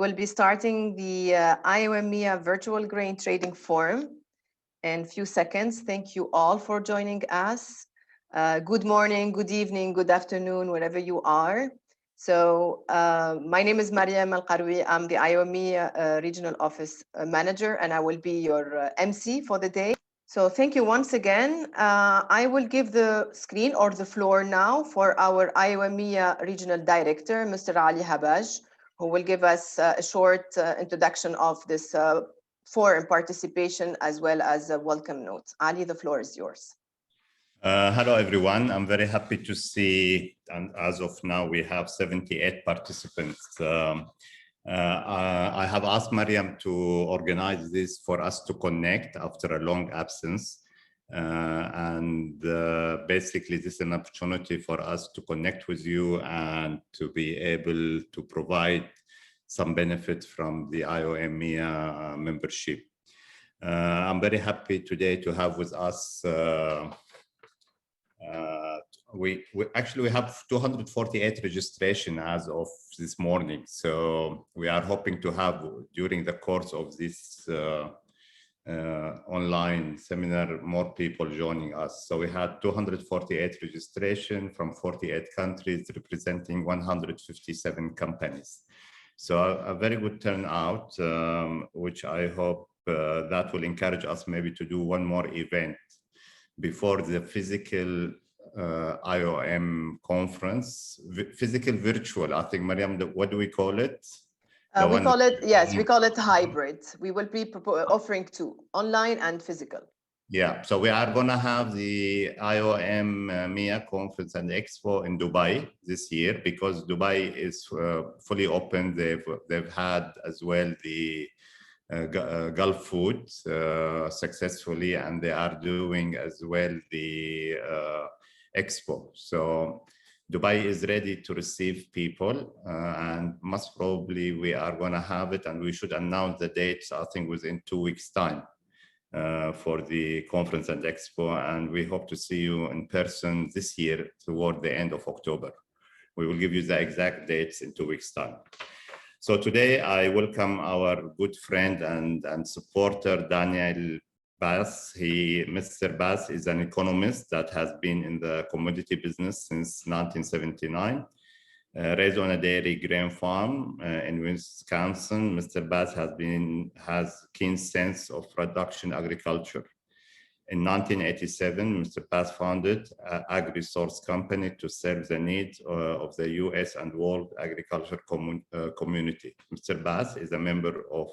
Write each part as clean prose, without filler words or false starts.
will be starting the IAOM MEA Virtual Grain Trading Forum in a few seconds. Thank you all for joining us. Good morning, good evening, good afternoon, wherever you are. So my name is Mariam Al-Qaroui. I'm the IAOM MEA Regional Office Manager, and I will be your MC for the day. So thank you once again. I will give the screen or the floor now for our IAOM MEA Regional Director, Mr. Ali Habaj, who will give us a short introduction of this forum participation as well as a welcome note. Ali, the floor is yours. Hello, everyone. I'm very happy to see, and as of now, we have 78 participants. I have asked Mariam to organize this for us to connect after a long absence. Basically, this is an opportunity for us to connect with you and to be able to provide some benefit from the IAOM MEA membership. I'm very happy today to have with us we actually have 248 registration as of this morning. So we are hoping to have during the course of this online seminar, more people joining us. So we had 248 registration from 48 countries representing 157 companies. So a very good turnout, which I hope that will encourage us maybe to do one more event before the physical IAOM conference, physical virtual. I think, Mariam, what do we call it? We call it hybrid. We will be offering two, online and physical. Yeah, so we are going to have the IAOM MEA conference and expo in Dubai this year because Dubai is fully open. They've had as well the Gulf food successfully, and they are doing as well the expo. So Dubai is ready to receive people, and most probably we are going to have it, and we should announce the dates, I think, within 2 weeks' time for the conference and expo, and we hope to see you in person this year toward the end of October. We will give you the exact dates in 2 weeks' time. So today I welcome our good friend and supporter, Daniel BASSE. Mr. BASSE is an economist that has been in the commodity business since 1979. Raised on a dairy grain farm in Wisconsin, Mr. BASSE has keen sense of production agriculture. In 1987, Mr. BASSE founded AgResource company to serve the needs of the US and world agriculture community. Mr. BASSE is a member of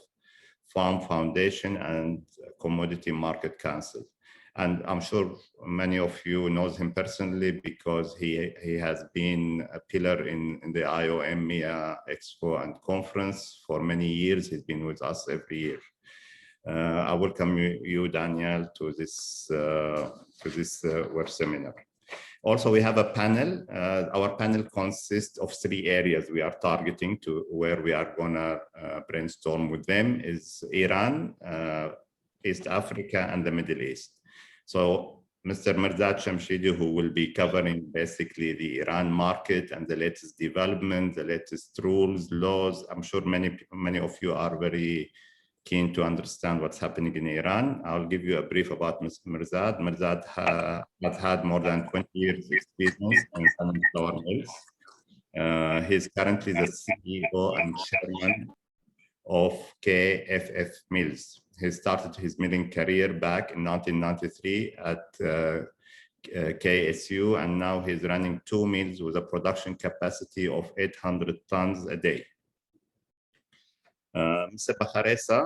Farm Foundation and Commodity Market Council. And I'm sure many of you knows him personally because he has been a pillar in the IAOM MEA Expo and Conference for many years. He's been with us every year. I welcome you, Daniel, to this web seminar. Also, we have a panel. Our panel consists of 3 areas we are targeting to where we are gonna brainstorm with them is Iran, East Africa, and the Middle East. So Mr. MERZAD JAMSHIDI, who will be covering basically the Iran market and the latest development, the latest rules, laws. I'm sure many of you are very keen to understand what's happening in Iran. I'll give you a brief about Mr. MERZAD. MERZAD has had more than 20 years experience in sunflower mills. He's currently the CEO and chairman of KFF Mills. He started his milling career back in 1993 at KSU, and now he's running 2 mills with a production capacity of 800 tons a day. Mr. Bakhresa,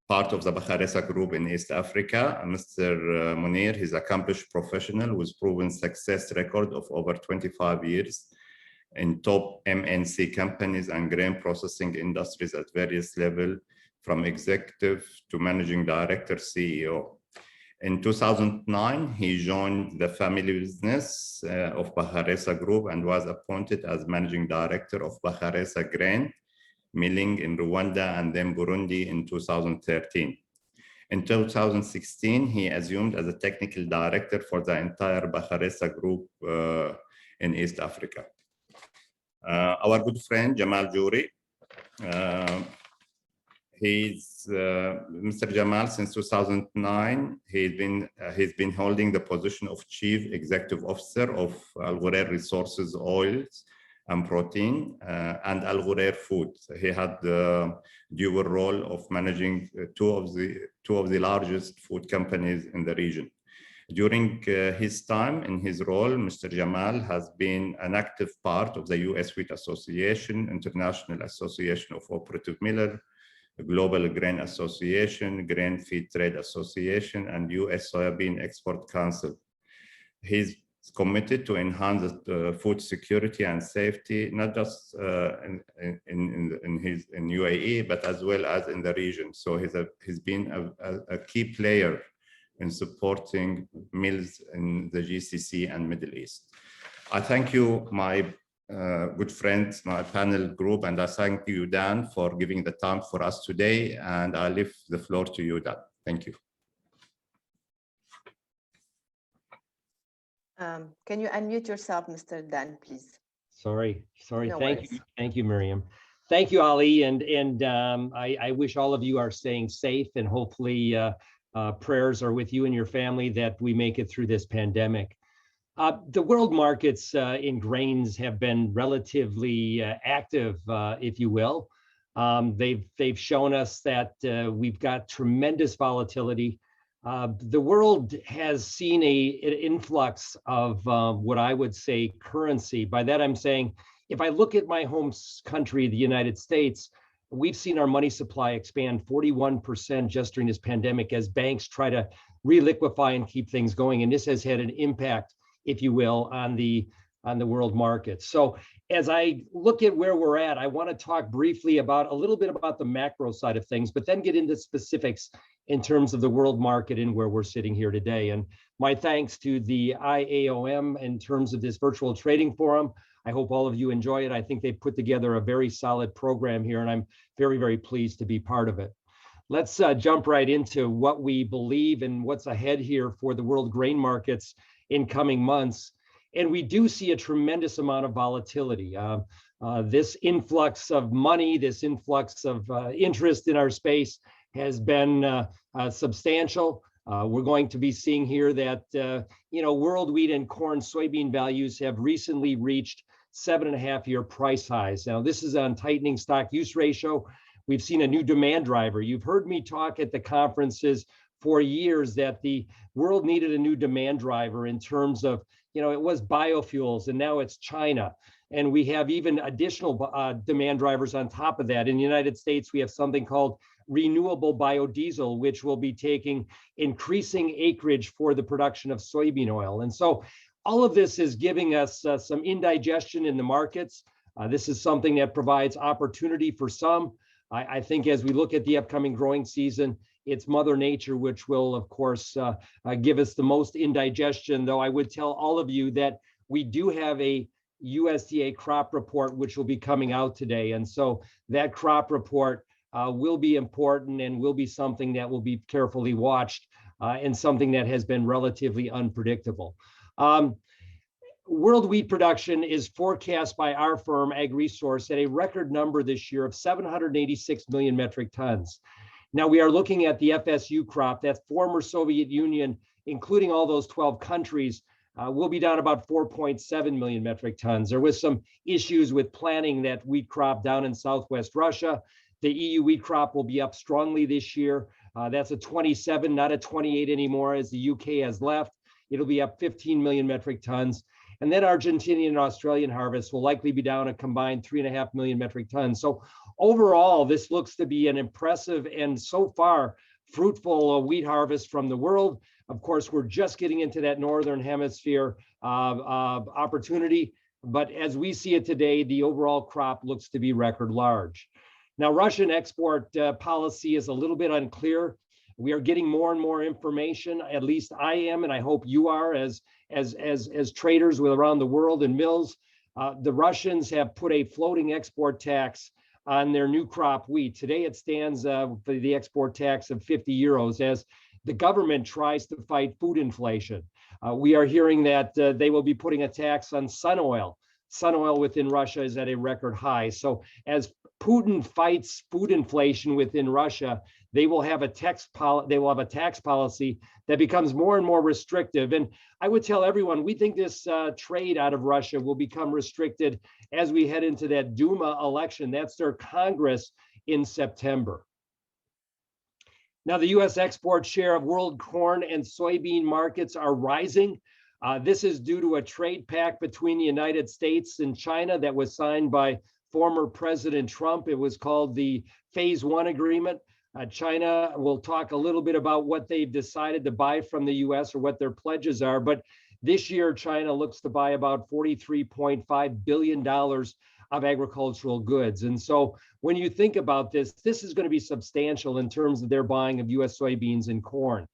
part of the Bakhresa group in East Africa. Mr. MOUNIR, he's an accomplished professional with proven success record of over 25 years in top MNC companies and grain processing industries at various levels, from executive to managing director, CEO. In 2009, he joined the family business of Bakhresa Group and was appointed as managing director of Bakhresa Grain Milling in Rwanda and then Burundi in 2013. In 2016, he assumed as a technical director for the entire Bakhresa Group in East Africa. Our good friend, DJAMAL, Mr. Jamal, since 2009, he's been holding the position of Chief Executive Officer of Ghurair Resources Oils and Protein and Ghurair Foods. He had the dual role of managing two of the largest food companies in the region. During his time in his role, Mr. Jamal has been an active part of the U.S. Wheat Association, International Association of Operative Millers, Global Grain Association, Grain Feed Trade Association, and U.S. Soybean Export Council. He's committed to enhance food security and safety, not just in UAE, but as well as in the region. So he's been a key player in supporting mills in the GCC and Middle East. I thank you, my good friends, my panel group, and I thank you, Dan, for giving the time for us today. And I leave the floor to you, Dan. Thank you. Can you unmute yourself, Mr. Dan, please? Sorry. No worries. Thank you, Miriam. Thank you, Ali, and I wish all of you are staying safe, and hopefully prayers are with you and your family that we make it through this pandemic. The world markets in grains have been relatively active, if you will. They've shown us that we've got tremendous volatility. The world has seen an influx of what I would say currency. By that I'm saying, if I look at my home country, the United States, we've seen our money supply expand 41% just during this pandemic as banks try to reliquefy and keep things going. And this has had an impact, if you will, on the world market. So as I look at where we're at, I want to talk briefly about a little bit about the macro side of things, but then get into specifics in terms of the world market and where we're sitting here today. And my thanks to the IAOM in terms of this virtual trading forum. I hope all of you enjoy it. I think they've put together a very solid program here, and I'm very, very pleased to be part of it. Let's jump right into what we believe and what's ahead here for the world grain markets in coming months. And we do see a tremendous amount of volatility. This influx of money, this influx of interest in our space has been substantial. We're going to be seeing here that world wheat and corn soybean values have recently reached 7.5-year price highs. Now, this is on tightening stock use ratio. We've seen a new demand driver. You've heard me talk at the conferences for years that the world needed a new demand driver in terms of, it was biofuels, and now it's China. And we have even additional demand drivers on top of that. In the United States, we have something called renewable biodiesel, which will be taking increasing acreage for the production of soybean oil. And so all of this is giving us some indigestion in the markets. This is something that provides opportunity for some. I think as we look at the upcoming growing season, it's Mother Nature which will, of course, give us the most indigestion, though I would tell all of you that we do have a USDA crop report which will be coming out today. And so that crop report will be important and will be something that will be carefully watched and something that has been relatively unpredictable. World wheat production is forecast by our firm, AgResource, at a record number this year of 786 million metric tons. Now we are looking at the FSU crop, that former Soviet Union, including all those 12 countries, will be down about 4.7 million metric tons. There was some issues with planting that wheat crop down in Southwest Russia. The EU wheat crop will be up strongly this year. That's a 27, not a 28 anymore, as the UK has left. It'll be up 15 million metric tons. And then Argentinian and Australian harvests will likely be down a combined 3.5 million metric tons. So overall, this looks to be an impressive and so far fruitful wheat harvest from the world. Of course, we're just getting into that Northern Hemisphere opportunity. But as we see it today, the overall crop looks to be record large. Now, Russian export policy is a little bit unclear. We are getting more and more information, at least I am, and I hope you are as traders around the world and mills. The Russians have put a floating export tax on their new crop wheat. Today it stands for the export tax of 50 euros as the government tries to fight food inflation. We are hearing that they will be putting a tax on sun oil. Sun oil within Russia is at a record high. So as Putin fights food inflation within Russia, they will have a tax policy that becomes more and more restrictive. And I would tell everyone, we think this trade out of Russia will become restricted as we head into that Duma election. That's their Congress in September. Now, the U.S. export share of world corn and soybean markets are rising. This is due to a trade pact between the United States and China that was signed by former President Trump. It was called the Phase 1 Agreement. China will talk a little bit about what they've decided to buy from the U.S. or what their pledges are. But this year, China looks to buy about $43.5 billion of agricultural goods. And so when you think about this, this is going to be substantial in terms of their buying of U.S. soybeans and corn.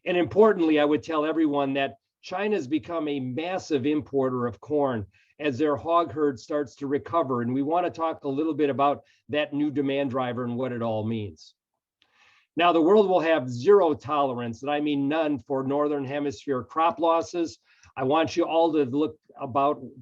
And importantly, I would tell everyone that China's become a massive importer of corn as their hog herd starts to recover. And we want to talk a little bit about that new demand driver and what it all means. Now, the world will have zero tolerance, and I mean none, for Northern Hemisphere crop losses. I want you all to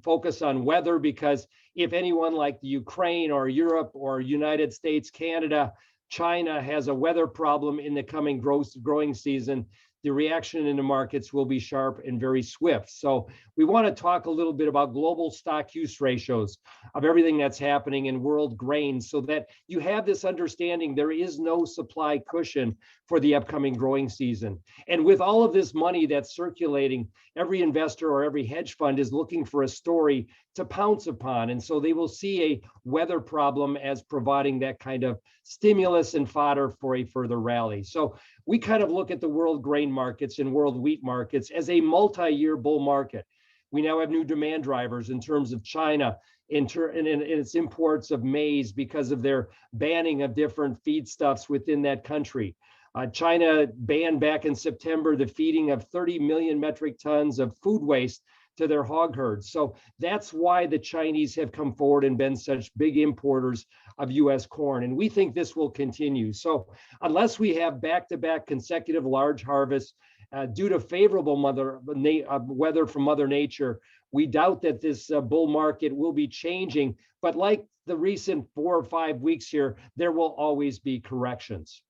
focus on weather, because if anyone like the Ukraine or Europe or United States, Canada, China has a weather problem in the coming growing season, the reaction in the markets will be sharp and very swift. So we want to talk a little bit about global stock use ratios of everything that's happening in world grains, so that you have this understanding there is no supply cushion for the upcoming growing season. And with all of this money that's circulating, every investor or every hedge fund is looking for a story to pounce upon. And so they will see a weather problem as providing that kind of stimulus and fodder for a further rally. So we kind of look at the world grain markets and world wheat markets as a multi-year bull market. We now have new demand drivers in terms of China in its imports of maize because of their banning of different feedstuffs within that country. China banned back in September the feeding of 30 million metric tons of food waste to their hog herds. So that's why the Chinese have come forward and been such big importers of U.S. corn. And we think this will continue. So unless we have back-to-back consecutive large harvests due to favorable weather from Mother Nature, we doubt that this bull market will be changing. But like the recent 4 or 5 weeks here, there will always be corrections.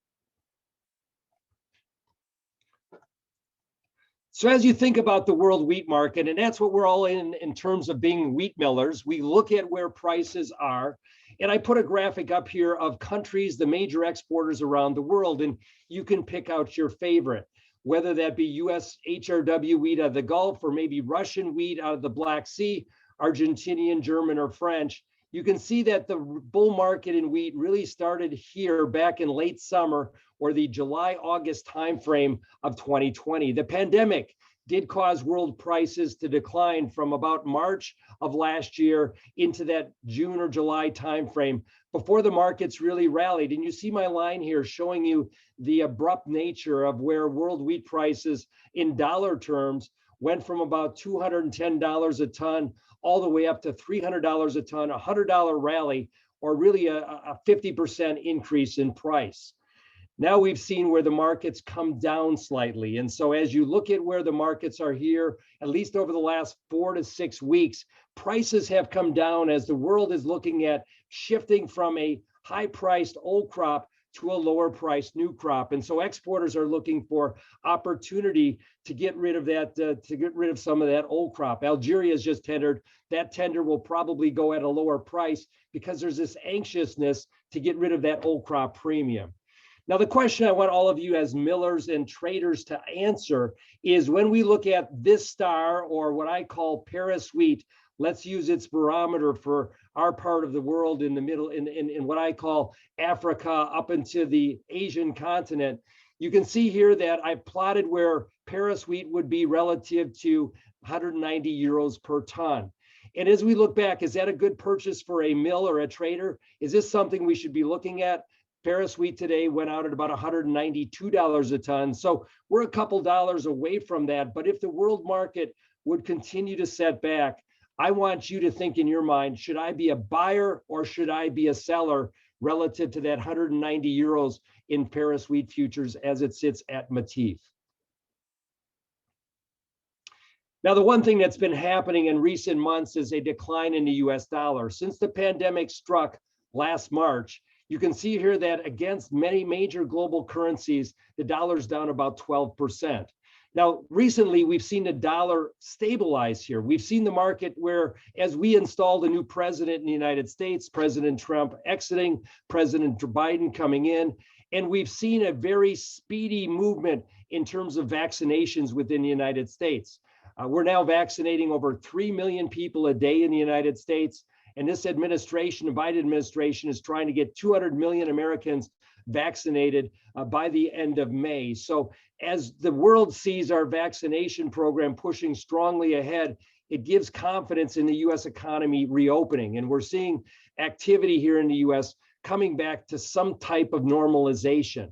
So as you think about the world wheat market, and that's what we're all in terms of being wheat millers, we look at where prices are. And I put a graphic up here of countries, the major exporters around the world, and you can pick out your favorite, whether that be US HRW wheat out of the Gulf, or maybe Russian wheat out of the Black Sea, Argentinian, German, or French. You can see that the bull market in wheat really started here back in late summer, or the July-August timeframe of 2020. The pandemic did cause world prices to decline from about March of last year into that June or July timeframe before the markets really rallied. And you see my line here showing you the abrupt nature of where world wheat prices in dollar terms went from about $210 a ton all the way up to $300 a ton, a $100 rally, or really a 50% increase in price. Now we've seen where the markets come down slightly. And so as you look at where the markets are here, at least over the last 4 to 6 weeks, prices have come down as the world is looking at shifting from a high-priced old crop to a lower priced new crop. And so exporters are looking for opportunity to get rid of that, to get rid of some of that old crop. Algeria has just tendered. That tender will probably go at a lower price because there's this anxiousness to get rid of that old crop premium. Now, the question I want all of you as millers and traders to answer is, when we look at this star, or what I call Paris wheat, let's use its barometer for our part of the world in the middle, in what I call Africa up into the Asian continent. You can see here that I plotted where Paris wheat would be relative to 190 euros per ton. And as we look back, is that a good purchase for a mill or a trader? Is this something we should be looking at? Paris wheat today went out at about $192 a ton. So we're a couple dollars away from that. But if the world market would continue to set back, I want you to think in your mind, should I be a buyer or should I be a seller relative to that 190 euros in Paris wheat futures as it sits at Matif? Now, the one thing that's been happening in recent months is a decline in the US dollar. Since the pandemic struck, last March, you can see here that against many major global currencies, the dollar's down about 12%. Now, recently, we've seen the dollar stabilize here. We've seen the market where, as we installed a new president in the United States, President Trump exiting, President Biden coming in, and we've seen a very speedy movement in terms of vaccinations within the United States. We're now vaccinating over 3 million people a day in the United States. And this administration, the Biden administration, is trying to get 200 million Americans vaccinated by the end of May. So as the world sees our vaccination program pushing strongly ahead, it gives confidence in the US economy reopening. And we're seeing activity here in the US coming back to some type of normalization.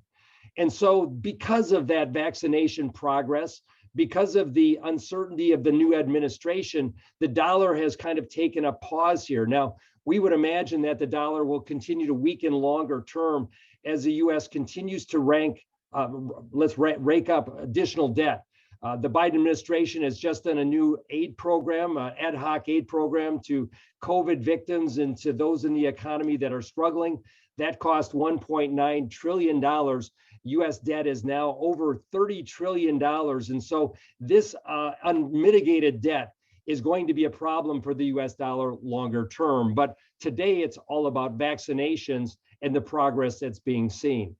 And so because of that vaccination progress, because of the uncertainty of the new administration, the dollar has kind of taken a pause here. Now, we would imagine that the dollar will continue to weaken longer term as the US continues to rake up additional debt. The Biden administration has just done a new aid program, ad hoc aid program to COVID victims and to those in the economy that are struggling. That cost $1.9 trillion. US debt is now over $30 trillion. And so this unmitigated debt is going to be a problem for the US dollar longer term. But today it's all about vaccinations and the progress that's being seen.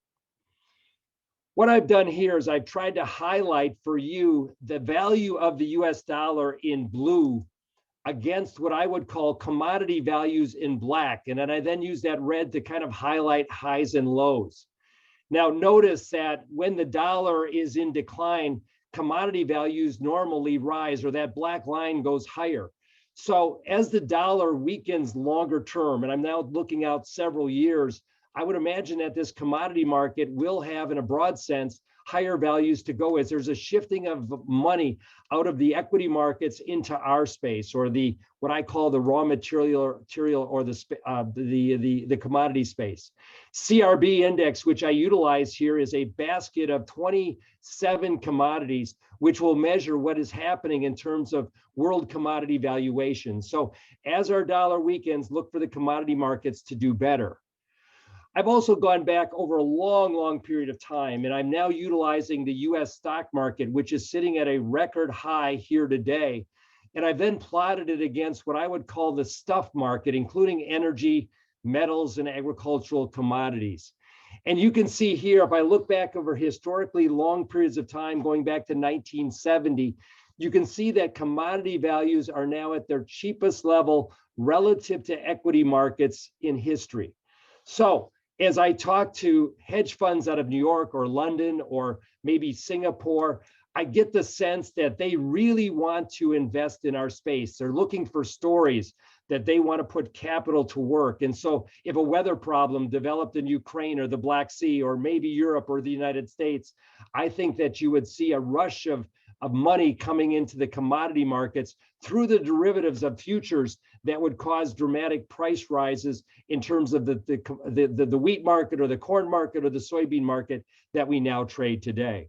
What I've done here is I've tried to highlight for you the value of the US dollar in blue against what I would call commodity values in black. And then I use that red to kind of highlight highs and lows. Now notice that when the dollar is in decline, commodity values normally rise, or that black line goes higher. So as the dollar weakens longer term, and I'm now looking out several years, I would imagine that this commodity market will have, in a broad sense, higher values to go as there's a shifting of money out of the equity markets into our space, or the what I call the raw material or the commodity space. CRB index, which I utilize here, is a basket of 27 commodities, which will measure what is happening in terms of world commodity valuation. So as our dollar weakens, look for the commodity markets to do better. I've also gone back over a long period of time, and I'm now utilizing the US stock market, which is sitting at a record high here today. And I've then plotted it against what I would call the stuff market, including energy, metals, and agricultural commodities. And you can see here, if I look back over historically long periods of time, going back to 1970, you can see that commodity values are now at their cheapest level relative to equity markets in history. So as I talk to hedge funds out of New York or London or maybe Singapore, I get the sense that they really want to invest in our space. They're looking for stories that they want to put capital to work. And so if a weather problem developed in Ukraine or the Black Sea or maybe Europe or the United States, I think that you would see a rush of money coming into the commodity markets through the derivatives of futures that would cause dramatic price rises in terms of the wheat market or the corn market or the soybean market that we now trade today.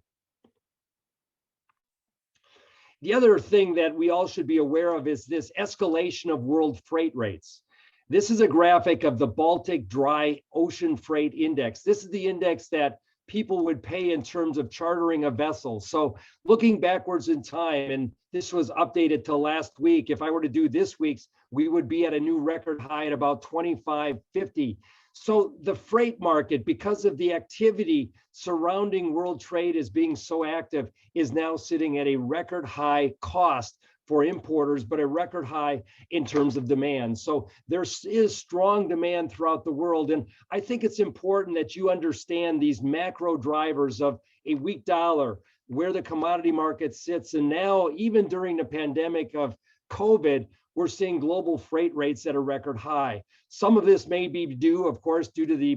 The other thing that we all should be aware of is this escalation of world freight rates. This is a graphic of the Baltic Dry Ocean Freight Index. This is the index that people would pay in terms of chartering a vessel. So looking backwards in time, and this was updated to last week, if I were to do this week's, we would be at a new record high at about 25.50. So the freight market, because of the activity surrounding world trade as being so active, is now sitting at a record high cost for importers, but a record high in terms of demand. So there is strong demand throughout the world. And I think it's important that you understand these macro drivers of a weak dollar, where the commodity market sits. And now, even during the pandemic of COVID, we're seeing global freight rates at a record high. Some of this may be due, of course, due to the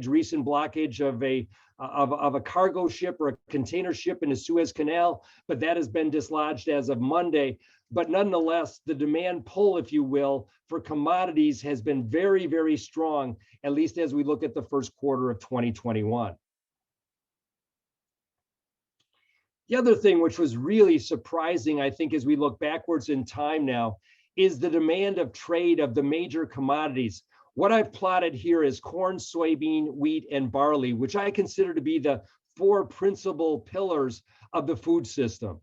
recent blockage of a cargo ship or a container ship in the Suez Canal, but that has been dislodged as of Monday. But nonetheless, the demand pull, if you will, for commodities has been very strong, at least as we look at the first quarter of 2021. The other thing which was really surprising, I think, as we look backwards in time now, is the demand of trade of the major commodities. What I've plotted here is corn, soybean, wheat, and barley, which I consider to be the 4 principal pillars of the food system.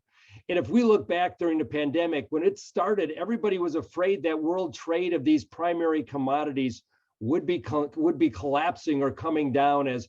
And if we look back during the pandemic, when it started, everybody was afraid that world trade of these primary commodities would be collapsing or coming down as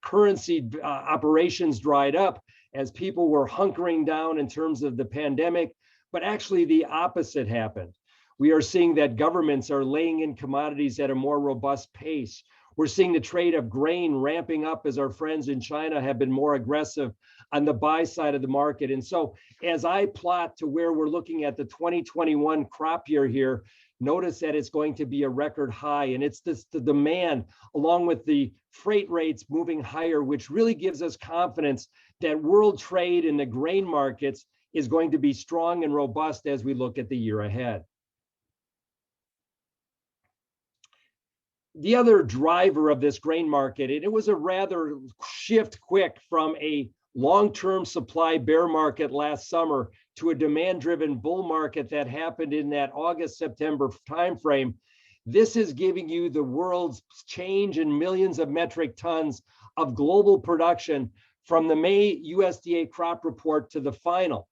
currency operations dried up, as people were hunkering down in terms of the pandemic. But actually the opposite happened. We are seeing that governments are laying in commodities at a more robust pace. We're seeing the trade of grain ramping up as our friends in China have been more aggressive on the buy side of the market. And so as I plot to where we're looking at the 2021 crop year here, notice that it's going to be a record high. And it's the demand along with the freight rates moving higher, which really gives us confidence that world trade in the grain markets is going to be strong and robust as we look at the year ahead. The other driver of this grain market, and it was a rather shift quick from a long-term supply bear market last summer to a demand-driven bull market that happened in that August-September timeframe. This is giving you the world's change in millions of metric tons of global production from the May USDA crop report to the final.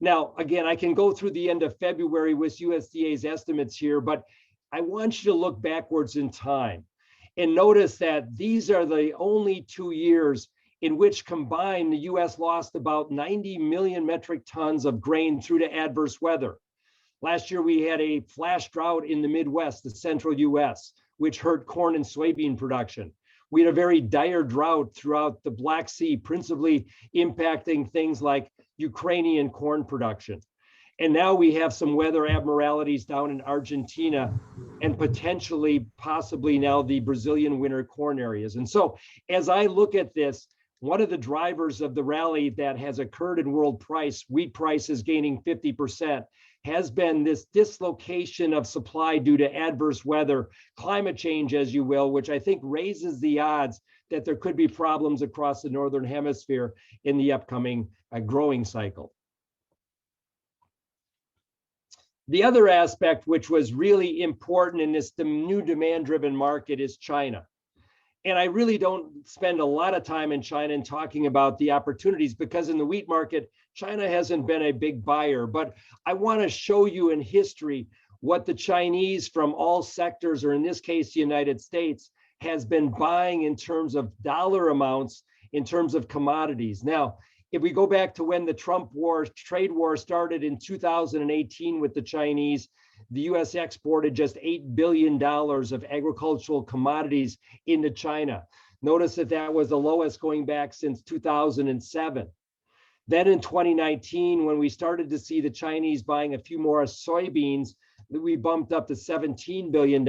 Now, again, I can go through the end of February with USDA's estimates here, but I want you to look backwards in time and notice that these are the only 2 years in which combined the US lost about 90 million metric tons of grain through to adverse weather. Last year, we had a flash drought in the Midwest, the central US, which hurt corn and soybean production. We had a very dire drought throughout the Black Sea, principally impacting things like Ukrainian corn production. And now we have some weather abnormalities down in Argentina and potentially, possibly now the Brazilian winter corn areas. And so as I look at this, one of the drivers of the rally that has occurred in world price, wheat prices gaining 50%, has been this dislocation of supply due to adverse weather, climate change, as you will, which I think raises the odds that there could be problems across the Northern Hemisphere in the upcoming growing cycle. The other aspect, which was really important in this new demand-driven market, is China. And I really don't spend a lot of time in China and talking about the opportunities, because in the wheat market, China hasn't been a big buyer. But I want to show you in history what the Chinese from all sectors, or in this case, the United States, has been buying in terms of dollar amounts, in terms of commodities. Now, if we go back to when the Trump trade war started in 2018 with the Chinese, the US exported just $8 billion of agricultural commodities into China. Notice that that was the lowest going back since 2007. Then in 2019, when we started to see the Chinese buying a few more soybeans, we bumped up to $17 billion.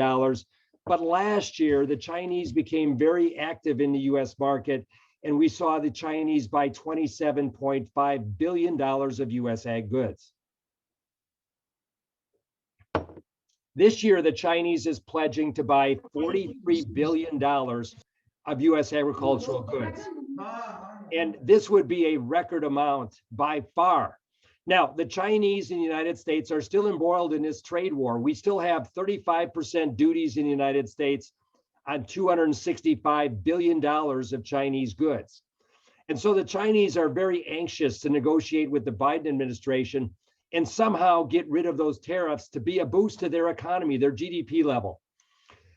But last year, the Chinese became very active in the US market, and we saw the Chinese buy $27.5 billion of US ag goods. This year, the Chinese is pledging to buy $43 billion of US agricultural goods. And this would be a record amount by far. Now, the Chinese in the United States are still embroiled in this trade war. We still have 35% duties in the United States on $265 billion of Chinese goods. And so the Chinese are very anxious to negotiate with the Biden administration and somehow get rid of those tariffs to be a boost to their economy, their GDP level.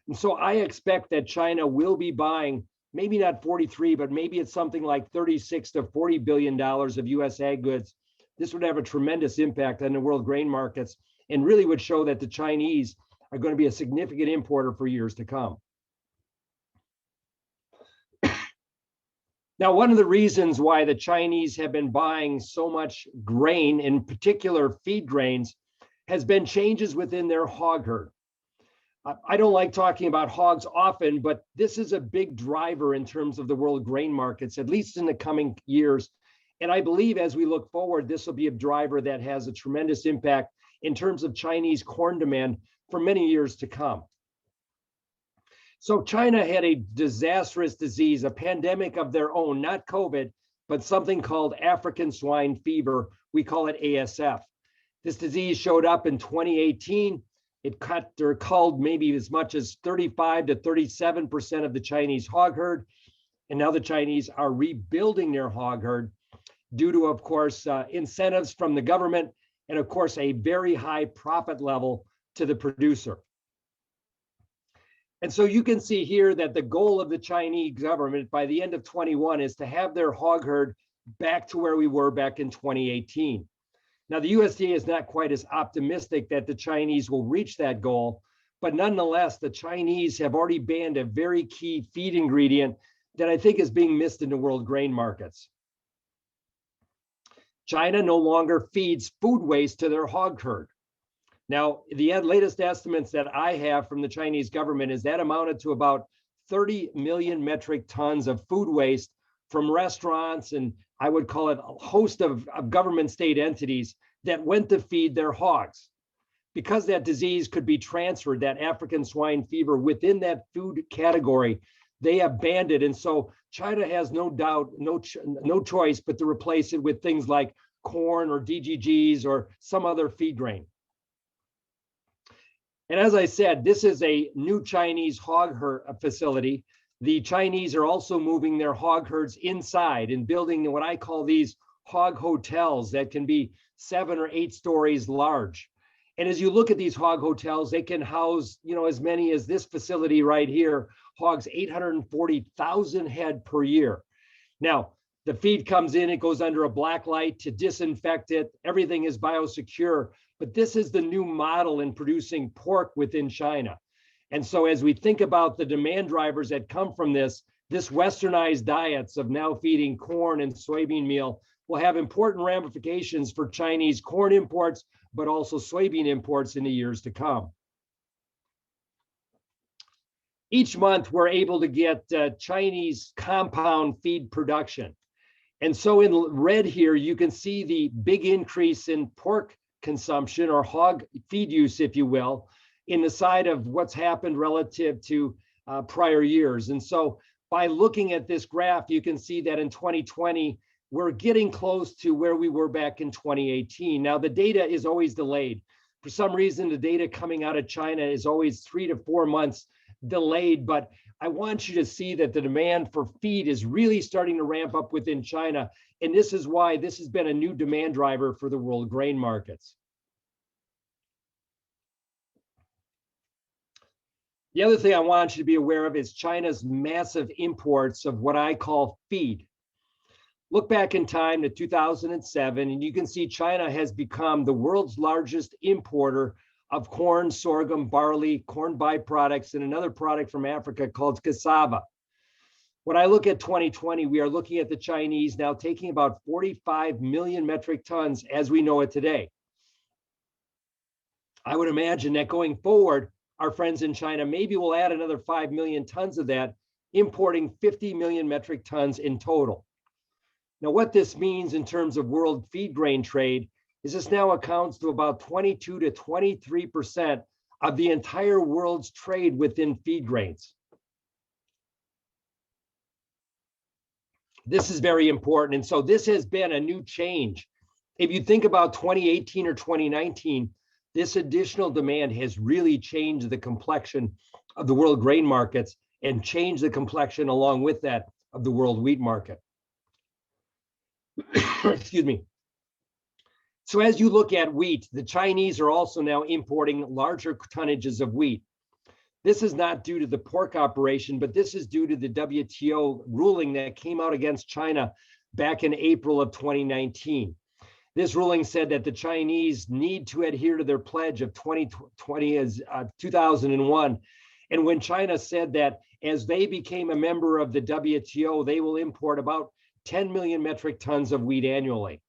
And so I expect that China will be buying, maybe not 43, but maybe it's something like 36 to $40 billion of US ag goods. This would have a tremendous impact on the world grain markets and really would show that the Chinese are going to be a significant importer for years to come. Now, one of the reasons why the Chinese have been buying so much grain, in particular feed grains, has been changes within their hog herd. I don't like talking about hogs often, but this is a big driver in terms of the world grain markets, at least in the coming years. And I believe as we look forward, this will be a driver that has a tremendous impact in terms of Chinese corn demand for many years to come. So China had a disastrous disease, a pandemic of their own, not COVID, but something called African swine fever. We call it ASF. This disease showed up in 2018. It cut or culled maybe as much as 35 to 37% of the Chinese hog herd. And now the Chinese are rebuilding their hog herd due to, of course, incentives from the government and, of course, a very high profit level to the producer. And so you can see here that the goal of the Chinese government by the end of 21 is to have their hog herd back to where we were back in 2018. Now, the USDA is not quite as optimistic that the Chinese will reach that goal, but nonetheless, the Chinese have already banned a very key feed ingredient that I think is being missed in the world grain markets. China no longer feeds food waste to their hog herd. Now, the latest estimates that I have from the Chinese government is that amounted to about 30 million metric tons of food waste from restaurants, and I would call it a host of government state entities that went to feed their hogs. Because that disease could be transferred, that African swine fever, within that food category, they have banned it. And so China has no doubt, no choice but to replace it with things like corn or DGGs or some other feed grain. And as I said, this is a new Chinese hog herd facility. The Chinese are also moving their hog herds inside and building what I call these hog hotels that can be 7 or 8 stories large. And as you look at these hog hotels, they can house, as many as this facility right here, hogs 840,000 head per year. Now, the feed comes in, it goes under a black light to disinfect it. Everything is biosecure, but this is the new model in producing pork within China. And so as we think about the demand drivers that come from this westernized diets of now feeding corn and soybean meal will have important ramifications for Chinese corn imports, but also soybean imports in the years to come. Each month, we're able to get Chinese compound feed production. And so in red here, you can see the big increase in pork consumption or hog feed use, if you will, in the side of what's happened relative to prior years. And so by looking at this graph, you can see that in 2020, we're getting close to where we were back in 2018. Now, the data is always delayed. For some reason, the data coming out of China is always 3 to 4 months delayed, but I want you to see that the demand for feed is really starting to ramp up within China. And this is why this has been a new demand driver for the world grain markets. The other thing I want you to be aware of is China's massive imports of what I call feed. Look back in time to 2007, and you can see China has become the world's largest importer of corn, sorghum, barley, corn byproducts, and another product from Africa called cassava. When I look at 2020, we are looking at the Chinese now taking about 45 million metric tons as we know it today. I would imagine that going forward, our friends in China maybe will add another 5 million tons of that, importing 50 million metric tons in total. Now, what this means in terms of world feed grain trade is this now accounts to about 22 to 23% of the entire world's trade within feed grains. This is very important. And so this has been a new change. If you think about 2018 or 2019, this additional demand has really changed the complexion of the world grain markets and changed the complexion along with that of the world wheat market. Excuse me. So as you look at wheat, the Chinese are also now importing larger tonnages of wheat. This is not due to the pork operation, but this is due to the WTO ruling that came out against China back in April of 2019. This ruling said that the Chinese need to adhere to their pledge of 2001. And when China said that as they became a member of the WTO, they will import about 10 million metric tons of wheat annually.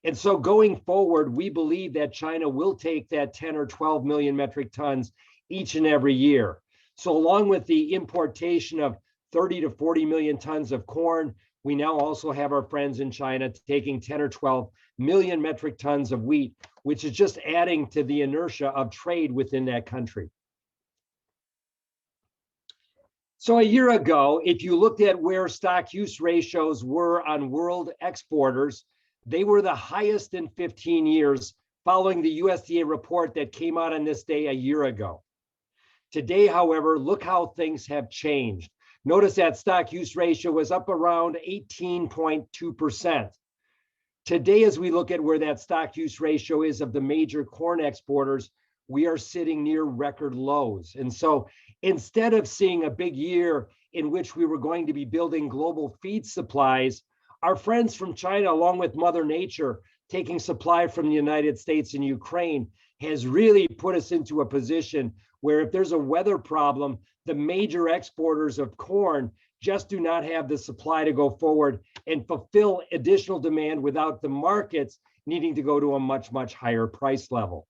And so going forward, we believe that China will take that 10 or 12 million metric tons each and every year. So along with the importation of 30 to 40 million tons of corn, we now also have our friends in China taking 10 or 12 million metric tons of wheat, which is just adding to the inertia of trade within that country. So a year ago, if you looked at where stock use ratios were on world exporters, they were the highest in 15 years following the USDA report that came out on this day a year ago. Today, however, look how things have changed. Notice that stock use ratio was up around 18.2%. Today, as we look at where that stock use ratio is of the major corn exporters, we are sitting near record lows. And so instead of seeing a big year in which we were going to be building global feed supplies, our friends from China, along with Mother Nature, taking supply from the United States and Ukraine, has really put us into a position where if there's a weather problem, the major exporters of corn just do not have the supply to go forward and fulfill additional demand without the markets needing to go to a much, much higher price level.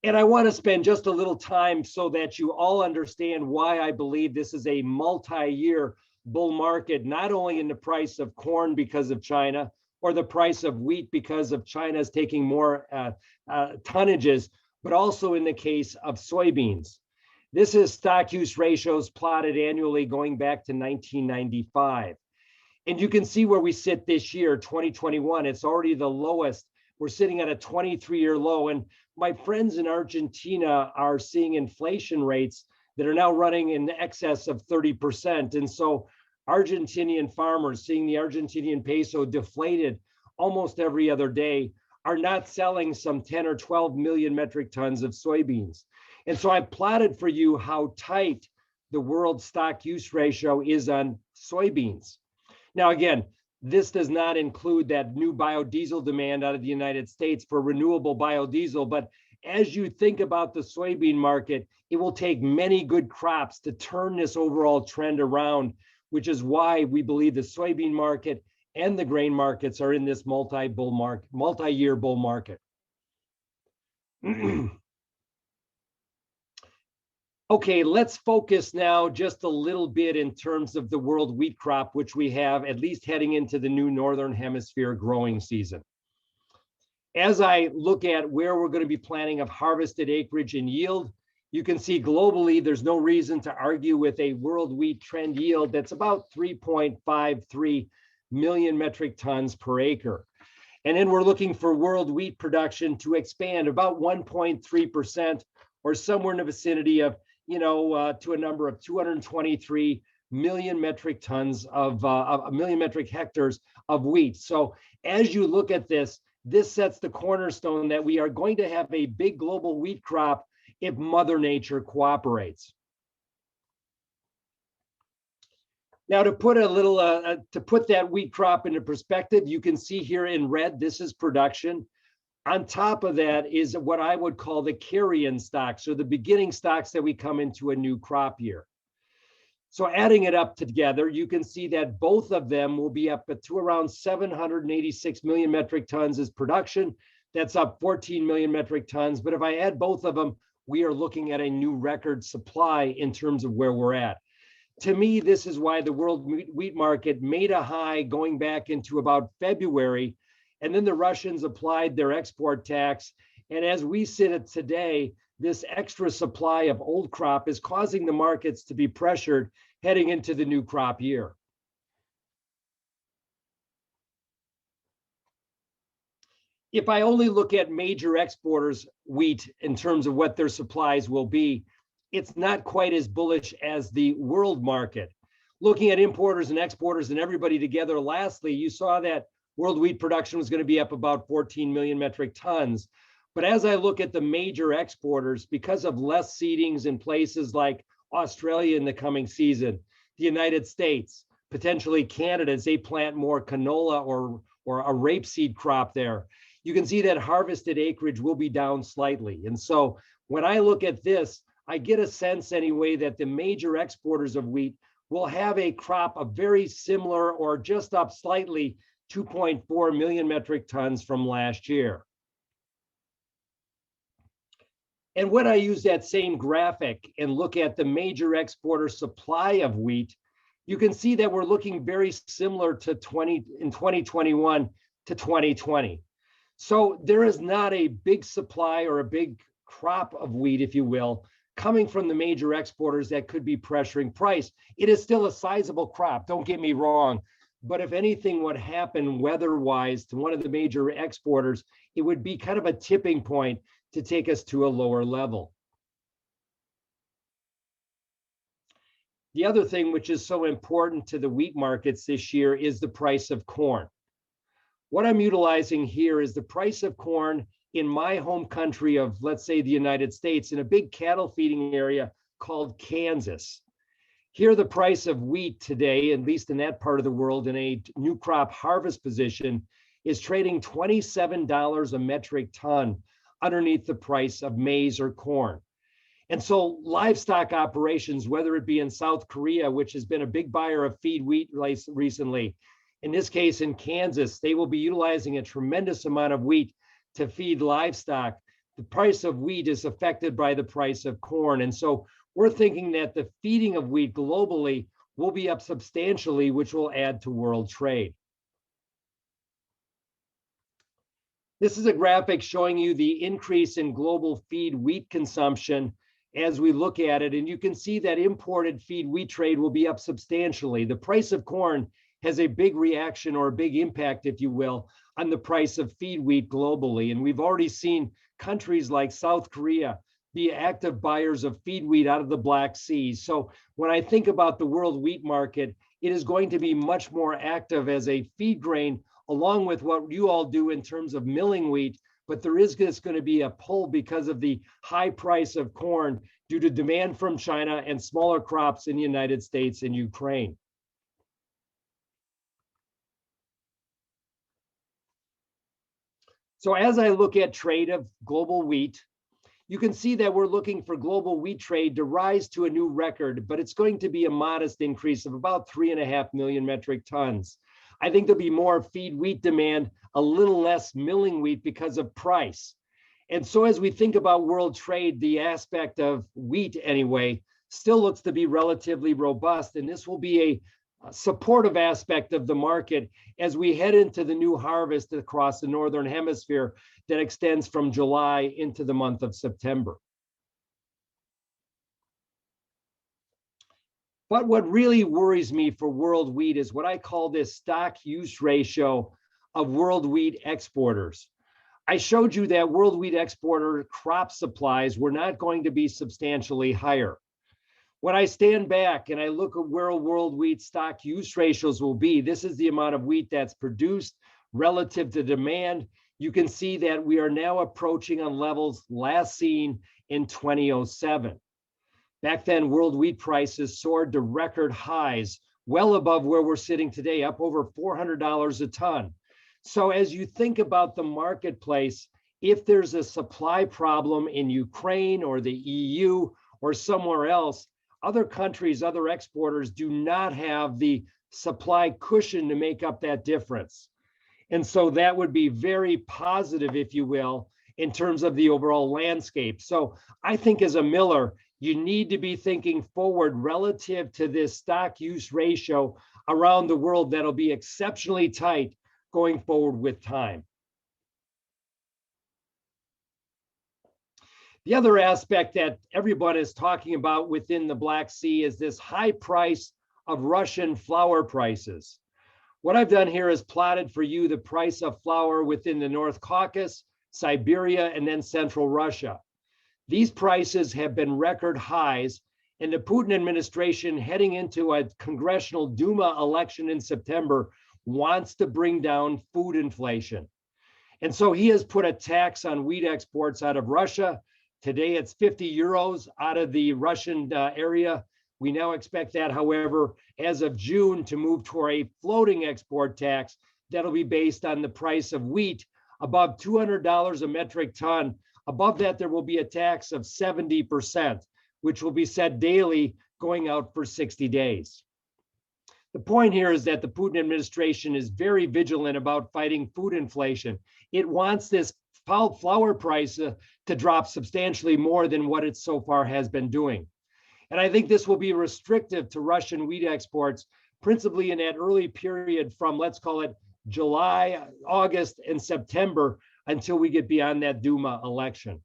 And I want to spend just a little time so that you all understand why I believe this is a multi-year bull market, not only in the price of corn because of China, or the price of wheat because of China's taking more tonnages, but also in the case of soybeans. This is stock use ratios plotted annually going back to 1995. And you can see where we sit this year, 2021, it's already the lowest. We're sitting at a 23-year low. And my friends in Argentina are seeing inflation rates that are now running in excess of 30%. And so Argentinian farmers, seeing the Argentinian peso deflated almost every other day, are not selling some 10 or 12 million metric tons of soybeans. And so I plotted for you how tight the world stock use ratio is on soybeans. Now, again, this does not include that new biodiesel demand out of the United States for renewable biodiesel. But as you think about the soybean market, it will take many good crops to turn this overall trend around, which is why we believe the soybean market and the grain markets are in this multi-year bull market. Okay, let's focus now just a little bit in terms of the world wheat crop, which we have at least heading into the new Northern Hemisphere growing season. As I look at where we're going to be planting of harvested acreage and yield, you can see globally, there's no reason to argue with a world wheat trend yield that's about 3.53 million metric tons per acre. And then we're looking for world wheat production to expand about 1.3%, or somewhere in the vicinity of, to a number of 223 million metric tons of a million metric hectares of wheat. So as you look at this, this sets the cornerstone that we are going to have a big global wheat crop if Mother Nature cooperates. Now, to put that wheat crop into perspective, you can see here in red, this is production. On top of that is what I would call the carry-in stocks, or the beginning stocks that we come into a new crop year. So adding it up together, you can see that both of them will be up to around 786 million metric tons as production. That's up 14 million metric tons. But if I add both of them, we are looking at a new record supply in terms of where we're at. To me, this is why the world wheat market made a high going back into about February, and then the Russians applied their export tax. And as we sit at today, this extra supply of old crop is causing the markets to be pressured heading into the new crop year. If I only look at major exporters wheat in terms of what their supplies will be, it's not quite as bullish as the world market. Looking at importers and exporters and everybody together, lastly, you saw that world wheat production was going to be up about 14 million metric tons. But as I look at the major exporters, because of less seedings in places like Australia in the coming season, the United States, potentially Canada, as they plant more canola or a rapeseed crop there, you can see that harvested acreage will be down slightly. And so when I look at this, I get a sense anyway that the major exporters of wheat will have a crop of very similar or just up slightly 2.4 million metric tons from last year. And when I use that same graphic and look at the major exporter supply of wheat, you can see that we're looking very similar to 2021 to 2020. So there is not a big supply or a big crop of wheat, if you will, coming from the major exporters that could be pressuring price. It is still a sizable crop, don't get me wrong, But if anything would happen weather-wise to one of the major exporters, it would be kind of a tipping point to take us to a lower level. The other thing which is so important to the wheat markets this year is the price of corn. What I'm utilizing here is the price of corn in my home country of, let's say, the United States, in a big cattle feeding area called Kansas. Here, the price of wheat today, at least in that part of the world, in a new crop harvest position, is trading $27 a metric ton underneath the price of maize or corn. And so livestock operations, whether it be in South Korea, which has been a big buyer of feed wheat recently, in this case in Kansas, they will be utilizing a tremendous amount of wheat to feed livestock. The price of wheat is affected by the price of corn. And so we're thinking that the feeding of wheat globally will be up substantially, which will add to world trade. This is a graphic showing you the increase in global feed wheat consumption as we look at it. And you can see that imported feed wheat trade will be up substantially. The price of corn has a big reaction or a big impact, if you will, on the price of feed wheat globally. And we've already seen countries like South Korea be active buyers of feed wheat out of the Black Sea. So when I think about the world wheat market, it is going to be much more active as a feed grain, along with what you all do in terms of milling wheat. But there is just going to be a pull because of the high price of corn due to demand from China and smaller crops in the United States and Ukraine. So as I look at trade of global wheat, you can see that we're looking for global wheat trade to rise to a new record, but it's going to be a modest increase of about 3.5 million metric tons. I think there'll be more feed wheat demand, a little less milling wheat because of price. And so as we think about world trade, the aspect of wheat anyway, still looks to be relatively robust. And this will be a supportive aspect of the market as we head into the new harvest across the Northern Hemisphere that extends from July into the month of September. But what really worries me for world wheat is what I call this stock use ratio of world wheat exporters. I showed you that world wheat exporter crop supplies were not going to be substantially higher. When I stand back and I look at where world wheat stock use ratios will be, this is the amount of wheat that's produced relative to demand. You can see that we are now approaching on levels last seen in 2007. Back then, world wheat prices soared to record highs, well above where we're sitting today, up over $400 a ton. So as you think about the marketplace, if there's a supply problem in Ukraine or the EU or somewhere else, other countries, other exporters do not have the supply cushion to make up that difference. And so that would be very positive, if you will, in terms of the overall landscape. So I think as a miller, you need to be thinking forward relative to this stock use ratio around the world that'll be exceptionally tight going forward with time. The other aspect that everyone is talking about within the Black Sea is this high price of Russian flour prices. What I've done here is plotted for you the price of flour within the North Caucasus, Siberia, and then Central Russia. These prices have been record highs, and the Putin administration heading into a Congressional Duma election in September wants to bring down food inflation. And so he has put a tax on wheat exports out of Russia. Today it's 50 euros out of the Russian area. We now expect that, however, as of June to move toward a floating export tax that'll be based on the price of wheat above $200 a metric ton. Above that, there will be a tax of 70%, which will be set daily going out for 60 days. The point here is that the Putin administration is very vigilant about fighting food inflation. It wants this flour price to drop substantially more than what it so far has been doing. And I think this will be restrictive to Russian wheat exports, principally in that early period from, let's call it July, August, and September until we get beyond that Duma election.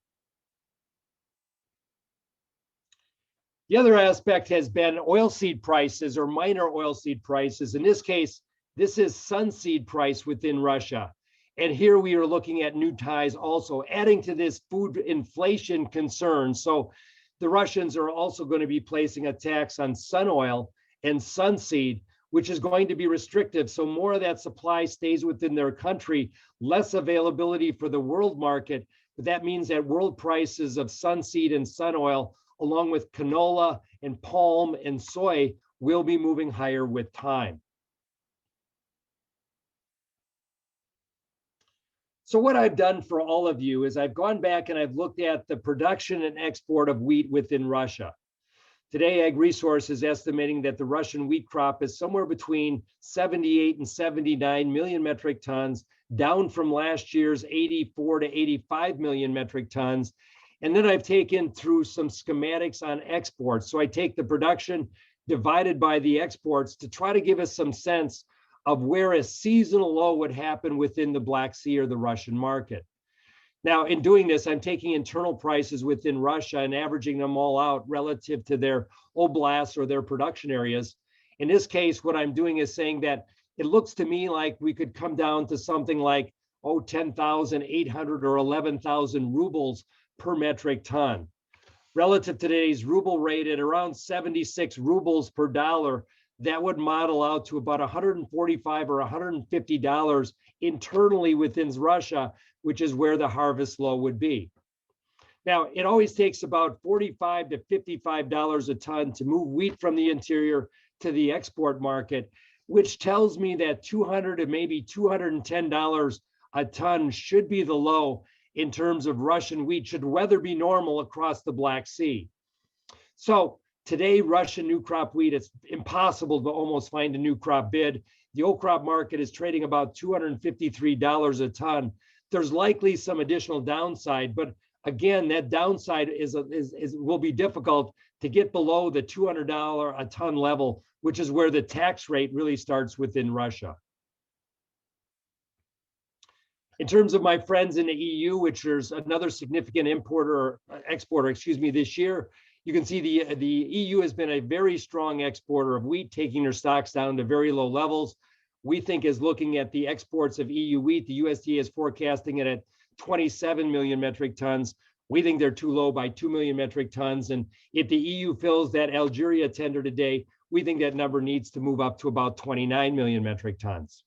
The other aspect has been oilseed prices or minor oilseed prices. In this case, This is sunseed price within Russia. And here we are looking at new ties also, adding to this food inflation concern. So the Russians are also going to be placing a tax on sun oil and sunseed, which is going to be restrictive. So more of that supply stays within their country, less availability for the world market. But that means that world prices of sunseed and sun oil, along with canola and palm and soy, will be moving higher with time. So what I've done for all of you is I've gone back and I've looked at the production and export of wheat within Russia. Today, AgResource is estimating that the Russian wheat crop is somewhere between 78 and 79 million metric tons, down from last year's 84 to 85 million metric tons. And then I've taken through some schematics on exports. So I take the production divided by the exports to try to give us some sense of where a seasonal low would happen within the Black Sea or the Russian market. Now, in doing this, I'm taking internal prices within Russia and averaging them all out relative to their oblasts or their production areas. In this case, what I'm doing is saying that it looks to me like we could come down to something like, 10,800 or 11,000 rubles per metric ton. Relative to today's ruble rate at around 76 rubles per dollar, that would model out to about $145 or $150 internally within Russia, which is where the harvest low would be. Now, it always takes about $45 to $55 a ton to move wheat from the interior to the export market, which tells me that $200 to maybe $210 a ton should be the low in terms of Russian wheat, should weather be normal across the Black Sea. So today, Russian new crop wheat, it's impossible to almost find a new crop bid. The old crop market is trading about $253 a ton. There's likely some additional downside, but again, that downside will be difficult to get below the $200 a ton level, which is where the tax rate really starts within Russia. In terms of my friends in the EU, which is another significant exporter, this year, you can see the EU has been a very strong exporter of wheat, taking their stocks down to very low levels. We think is looking at the exports of EU wheat, the USDA is forecasting it at 27 million metric tons. We think they're too low by 2 million metric tons. And if the EU fills that Algeria tender today, we think that number needs to move up to about 29 million metric tons.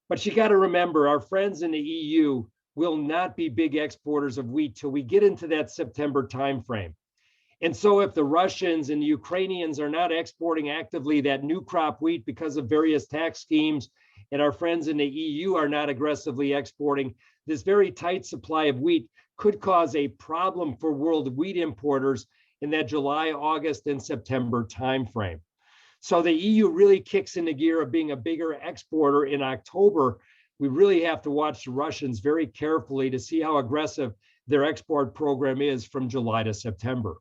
But you got to remember, our friends in the EU will not be big exporters of wheat till we get into that September timeframe. And so if the Russians and the Ukrainians are not exporting actively that new crop wheat because of various tax schemes, and our friends in the EU are not aggressively exporting, this very tight supply of wheat could cause a problem for world wheat importers in that July, August, and September timeframe. So the EU really kicks into gear of being a bigger exporter in October. We really have to watch the Russians very carefully to see how aggressive their export program is from July to September.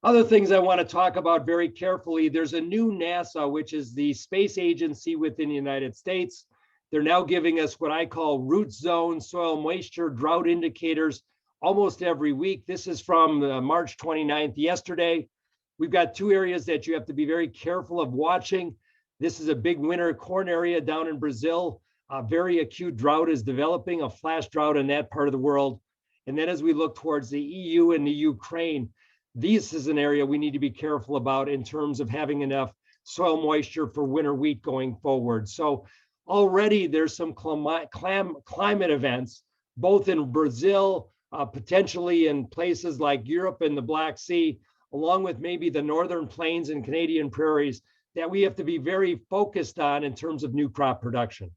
Other things I want to talk about very carefully, there's a new NASA, which is the space agency within the United States. They're now giving us what I call root zone, soil moisture, drought indicators almost every week. This is from March 29th, yesterday. We've got two areas that you have to be very careful of watching. This is a big winter corn area down in Brazil. A very acute drought is developing, a flash drought in that part of the world. And then as we look towards the EU and the Ukraine, this is an area we need to be careful about in terms of having enough soil moisture for winter wheat going forward. So already there's some climate events, both in Brazil, potentially in places like Europe and the Black Sea, along with maybe the northern plains and Canadian prairies, that we have to be very focused on in terms of new crop production.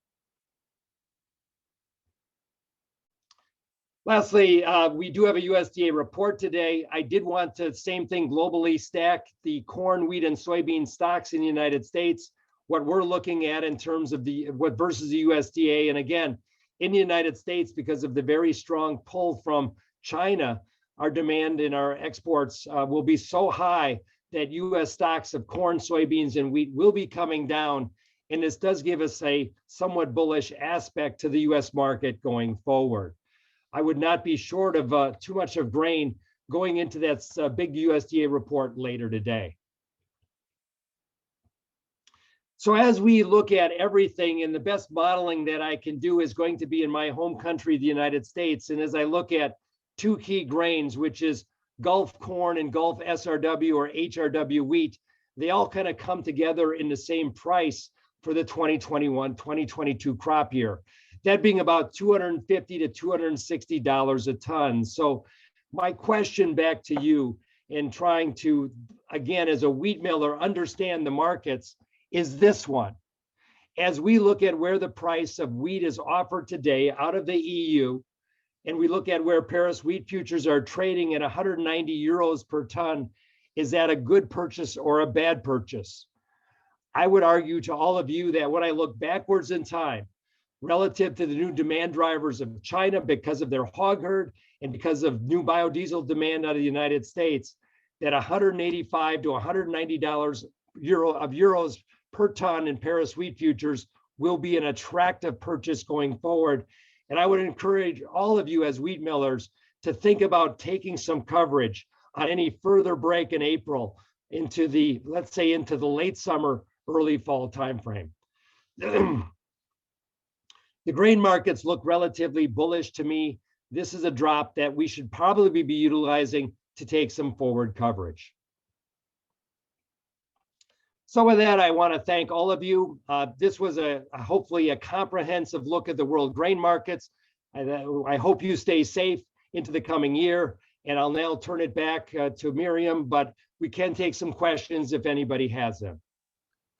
Lastly, we do have a USDA report today. I did want to, same thing globally, stack the corn, wheat, and soybean stocks in the United States, what we're looking at in terms of what versus the USDA. And again, in the United States, because of the very strong pull from China, our demand in our exports will be so high that US stocks of corn, soybeans, and wheat will be coming down. And this does give us a somewhat bullish aspect to the US market going forward. I would not be short of too much of grain going into that big USDA report later today. So as we look at everything, and the best modeling that I can do is going to be in my home country, the United States. And as I look at two key grains, which is Gulf corn and Gulf SRW or HRW wheat, they all kind of come together in the same price for the 2021-2022 crop year. That being about $250 to $260 a ton. So my question back to you, in trying to, again, as a wheat miller, understand the markets, is this one. As we look at where the price of wheat is offered today out of the EU, and we look at where Paris wheat futures are trading at 190 euros per ton, is that a good purchase or a bad purchase? I would argue to all of you that when I look backwards in time, relative to the new demand drivers of China because of their hog herd and because of new biodiesel demand out of the United States, that 185 to $190 euros per ton in Paris wheat futures will be an attractive purchase going forward. And I would encourage all of you as wheat millers to think about taking some coverage on any further break in April into the, let's say, into the late summer, early fall timeframe. The grain markets look relatively bullish to me. This is a drop that we should probably be utilizing to take some forward coverage. So with that, I want to thank all of you. This was hopefully a comprehensive look at the world grain markets. I hope you stay safe into the coming year. And I'll now turn it back to Miriam, but we can take some questions if anybody has them.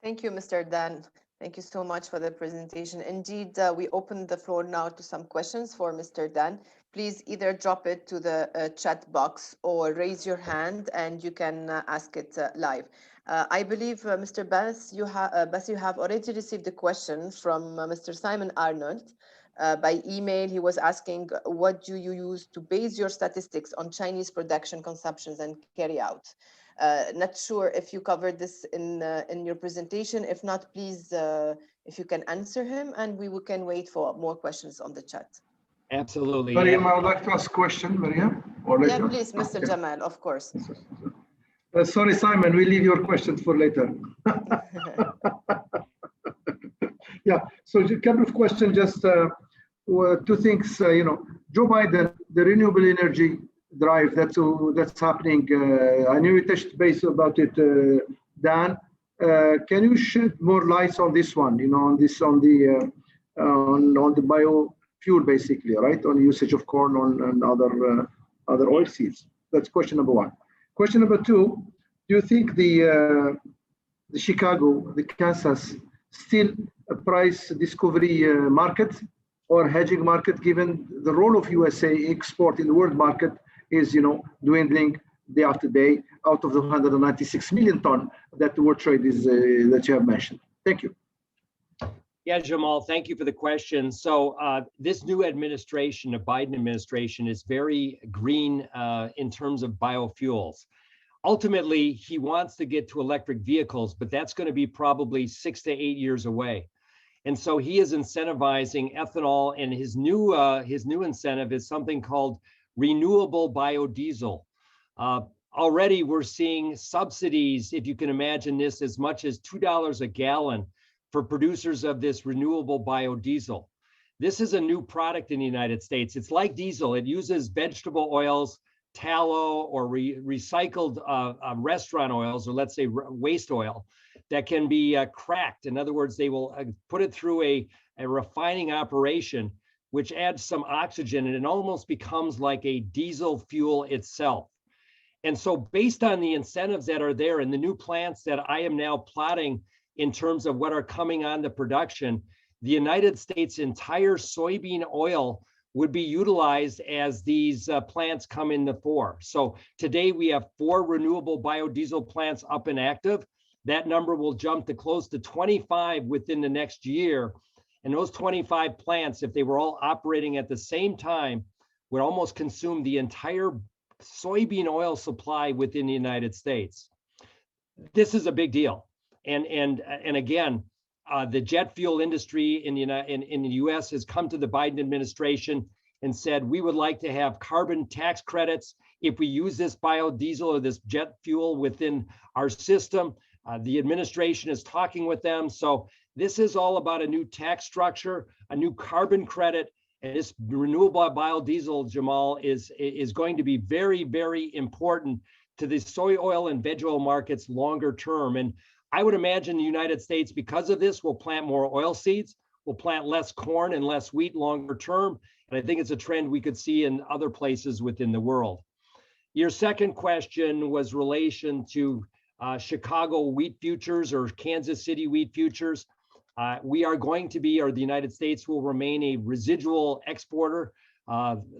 Thank you, Mr. Dan. Thank you so much for the presentation. Indeed, we open the floor now to some questions for Mr. Dan. Please either drop it to the chat box or raise your hand and you can ask it live. I believe, Mr. BASSE, you have already received a question from Mr. Simon Arnold by email. He was asking, what do you use to base your statistics on Chinese production, consumptions, and carry out? Not sure if you covered this in your presentation. If not, please, if you can answer him, and we can wait for more questions on the chat. Absolutely. Mariam, I would like to ask a question, Mariam. Or later? Yeah, please, Mr. Jamal, of course. Sorry, Simon, we leave your questions for later. Yeah, so a couple of questions, just two things. Joe Biden, the renewable energy drive that's happening. I know you touched base about it, Dan. Can you shed more light on this one? On the biofuel, basically, right? On usage of corn and other oilseeds. That's question number one. Question number two: do you think the Chicago, the Kansas, still a price discovery market or hedging market, given the role of USA export in the world market is, dwindling day after day out of the 196 million ton that the world trade is that you have mentioned? Thank you. Yeah, Jamal, thank you for the question. So this new administration, the Biden administration, is very green in terms of biofuels. Ultimately, he wants to get to electric vehicles, but that's going to be probably 6 to 8 years away. And so he is incentivizing ethanol, and his new incentive is something called renewable biodiesel. Already we're seeing subsidies, if you can imagine this, as much as $2 a gallon for producers of this renewable biodiesel. This is a new product in the United States. It's like diesel. It uses vegetable oils, tallow, or recycled restaurant oils, or let's say waste oil, that can be cracked. In other words, they will put it through a refining operation, which adds some oxygen, and it almost becomes like a diesel fuel itself. And so based on the incentives that are there and the new plants that I am now plotting in terms of what are coming on the production, the United States' entire soybean oil would be utilized as these plants come in the fore. So today we have 4 renewable biodiesel plants up and active. That number will jump to close to 25 within the next year. And those 25 plants, if they were all operating at the same time, would almost consume the entire soybean oil supply within the United States. This is a big deal. And again, the jet fuel industry in the US has come to the Biden administration and said, we would like to have carbon tax credits if we use this biodiesel or this jet fuel within our system. The administration is talking with them. So this is all about a new tax structure, a new carbon credit, and this renewable biodiesel, Jamal, is going to be very, very important to the soy oil and veg oil markets longer term. And I would imagine the United States, because of this, will plant more oil seeds, will plant less corn and less wheat longer term. And I think it's a trend we could see in other places within the world. Your second question was relation to Chicago wheat futures or Kansas City wheat futures. We are going to be, or the United States will remain, a residual exporter.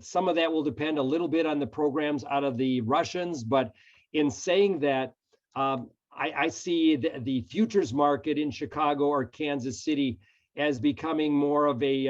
Some of that will depend a little bit on the programs out of the Russians, but in saying that, I see the futures market in Chicago or Kansas City as becoming more of a,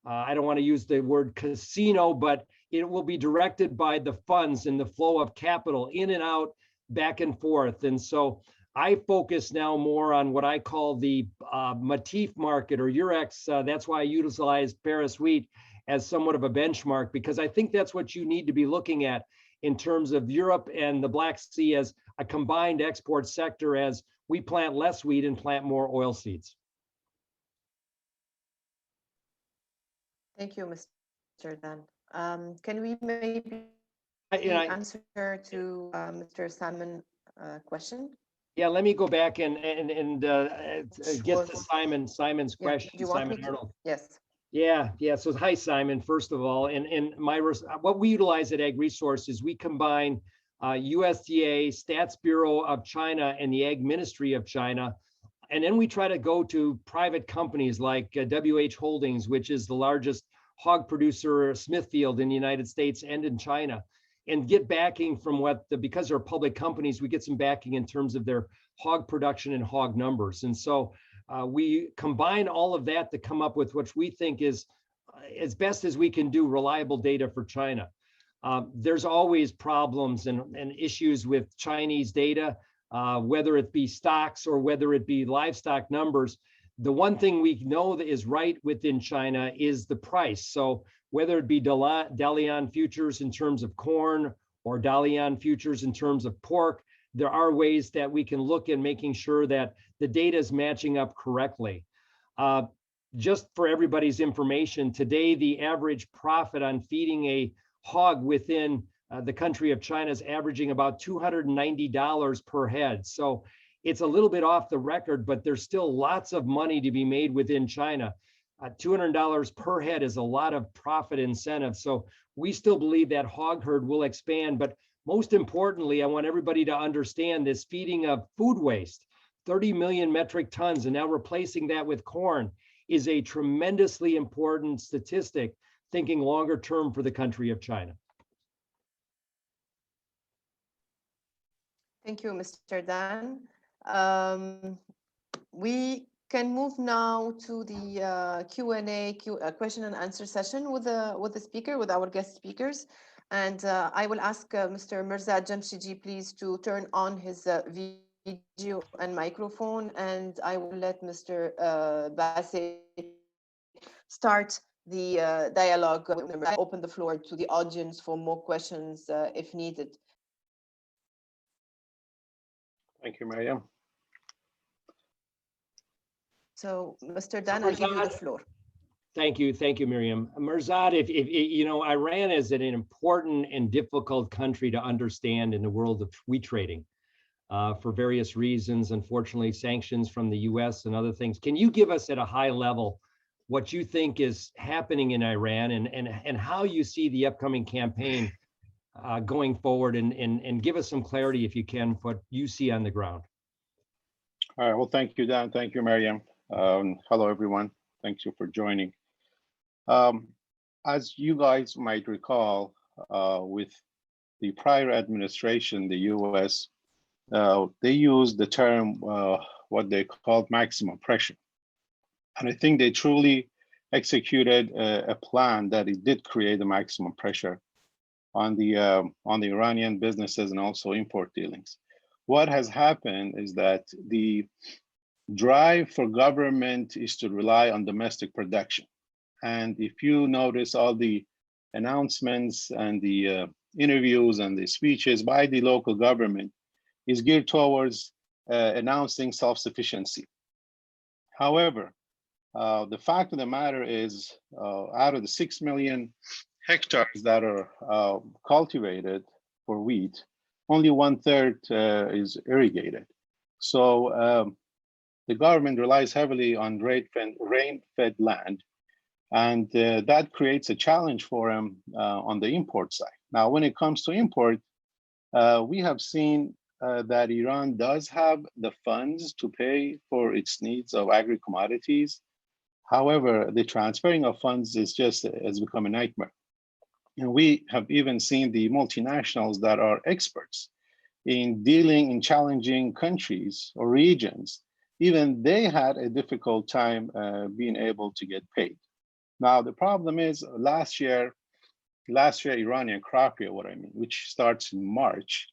I don't want to use the word casino, but it will be directed by the funds and the flow of capital in and out, back and forth. And so I focus now more on what I call the Matif market or Eurex. That's why I utilize Paris wheat as somewhat of a benchmark, because I think that's what you need to be looking at in terms of Europe and the Black Sea as a combined export sector, as we plant less wheat and plant more oil seeds. Thank you, Mr. Dan. Can we maybe answer to Mr. Salmon's question? Yeah, let me go back and get to Simon's question. Do you want Simon me to? Arnold. Yes. Yeah. So hi, Simon, first of all. And what we utilize at AgResource is we combine USDA, Stats Bureau of China, and the Ag Ministry of China. And then we try to go to private companies like WH Holdings, which is the largest hog producer, Smithfield, in the United States and in China, and get backing from because they're public companies, we get some backing in terms of their hog production and hog numbers. And so we combine all of that to come up with what we think is, as best as we can do, reliable data for China. There's always problems and issues with Chinese data, whether it be stocks or whether it be livestock numbers. The one thing we know that is right within China is the price. So whether it be Dalian futures in terms of corn or Dalian futures in terms of pork, there are ways that we can look at making sure that the data is matching up correctly. Just for everybody's information, today the average profit on feeding a hog within the country of China is averaging about $290 per head. So it's a little bit off the record, but there's still lots of money to be made within China. $200 per head is a lot of profit incentive. So we still believe that hog herd will expand. But most importantly, I want everybody to understand this feeding of food waste, 30 million metric tons, and now replacing that with corn is a tremendously important statistic, thinking longer term for the country of China. Thank you, Mr. Dan. We can move now to the Q&A, question and answer session with the speaker, with our guest speakers. And I will ask Mr. MERZAD JAMSHIDI, please, to turn on his video and microphone, and I will let Mr. BASSE start the dialogue. Open the floor to the audience for more questions if needed. Thank you, Mariam. So, Mr. Dan, I'll give you the floor. Thank you, Miriam. MERZAD, if you know, Iran is an important and difficult country to understand in the world of wheat trading for various reasons. Unfortunately, sanctions from the U.S. and other things. Can you give us at a high level what you think is happening in Iran and how you see the upcoming campaign going forward, and give us some clarity, if you can, what you see on the ground? All right. Well, thank you, Dan. Thank you, Mariam. Hello, everyone. Thank you for joining. As you guys might recall, with the prior administration, the U.S., they used the term, what they called maximum pressure. And I think they truly executed a plan that it did create a maximum pressure on the Iranian businesses and also import dealings. What has happened is that the drive for government is to rely on domestic production. And if you notice all the announcements and the interviews and the speeches by the local government is geared towards announcing self-sufficiency. However, the fact of the matter is, out of the 6 million hectares that are cultivated for wheat, only 1/3 is irrigated. So the government relies heavily on rain-fed land, and that creates a challenge for them on the import side. Now, when it comes to import, we have seen that Iran does have the funds to pay for its needs of agri-commodities. However, the transferring of funds has become a nightmare. And we have even seen the multinationals that are experts in dealing in challenging countries or regions. Even they had a difficult time being able to get paid. Now, the problem is last year Iranian crop year, which starts in March,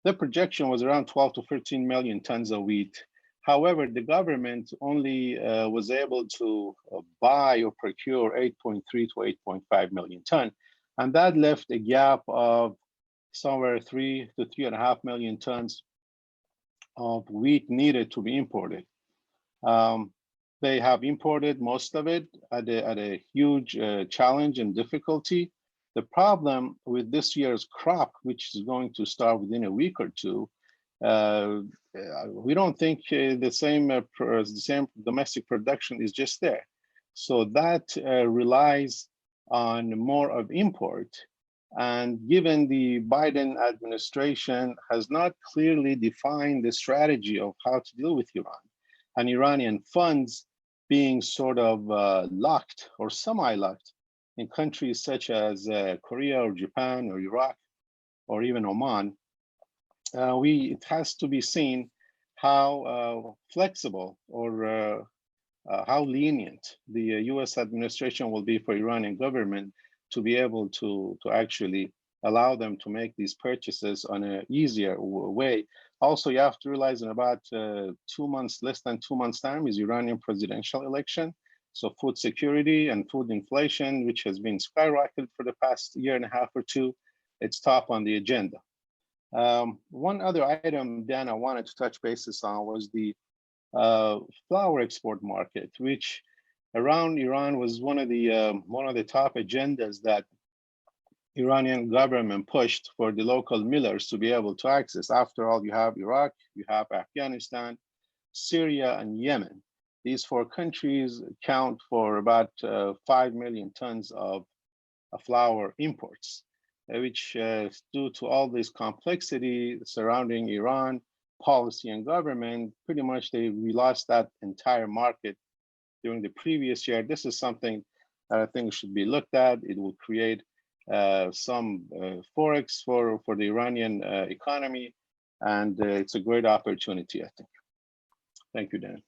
the projection was around 12 to 13 million tons of wheat. However, the government only was able to buy or procure 8.3 to 8.5 million ton. And that left a gap of somewhere 3 to 3.5 million tons of wheat needed to be imported. They have imported most of it at a huge challenge and difficulty. The problem with this year's crop, which is going to start within a week or two, we don't think the same domestic production is just there. So that relies on more of import. And given the Biden administration has not clearly defined the strategy of how to deal with Iran, and Iranian funds being sort of locked or semi-locked in countries such as Korea or Japan or Iraq or even Oman, it has to be seen how flexible or how lenient the US administration will be for Iranian government to be able to actually allow them to make these purchases on an easier way. Also, you have to realize in about 2 months, less than 2 months time is Iranian presidential election. So food security and food inflation, which has been skyrocketed for the past year and a half or two, it's top on the agenda. One other item, Dan, I wanted to touch bases on was the flour export market, which around Iran was one of the top agendas that Iranian government pushed for the local millers to be able to access. After all, you have Iraq, you have Afghanistan, Syria, and Yemen. These 4 countries count for about 5 million tons of flour imports, which due to all this complexity surrounding Iran policy and government, pretty much we lost that entire market during the previous year. This is something that I think should be looked at. It will create some forex for the Iranian economy, and it's a great opportunity, I think. Thank you, Dan.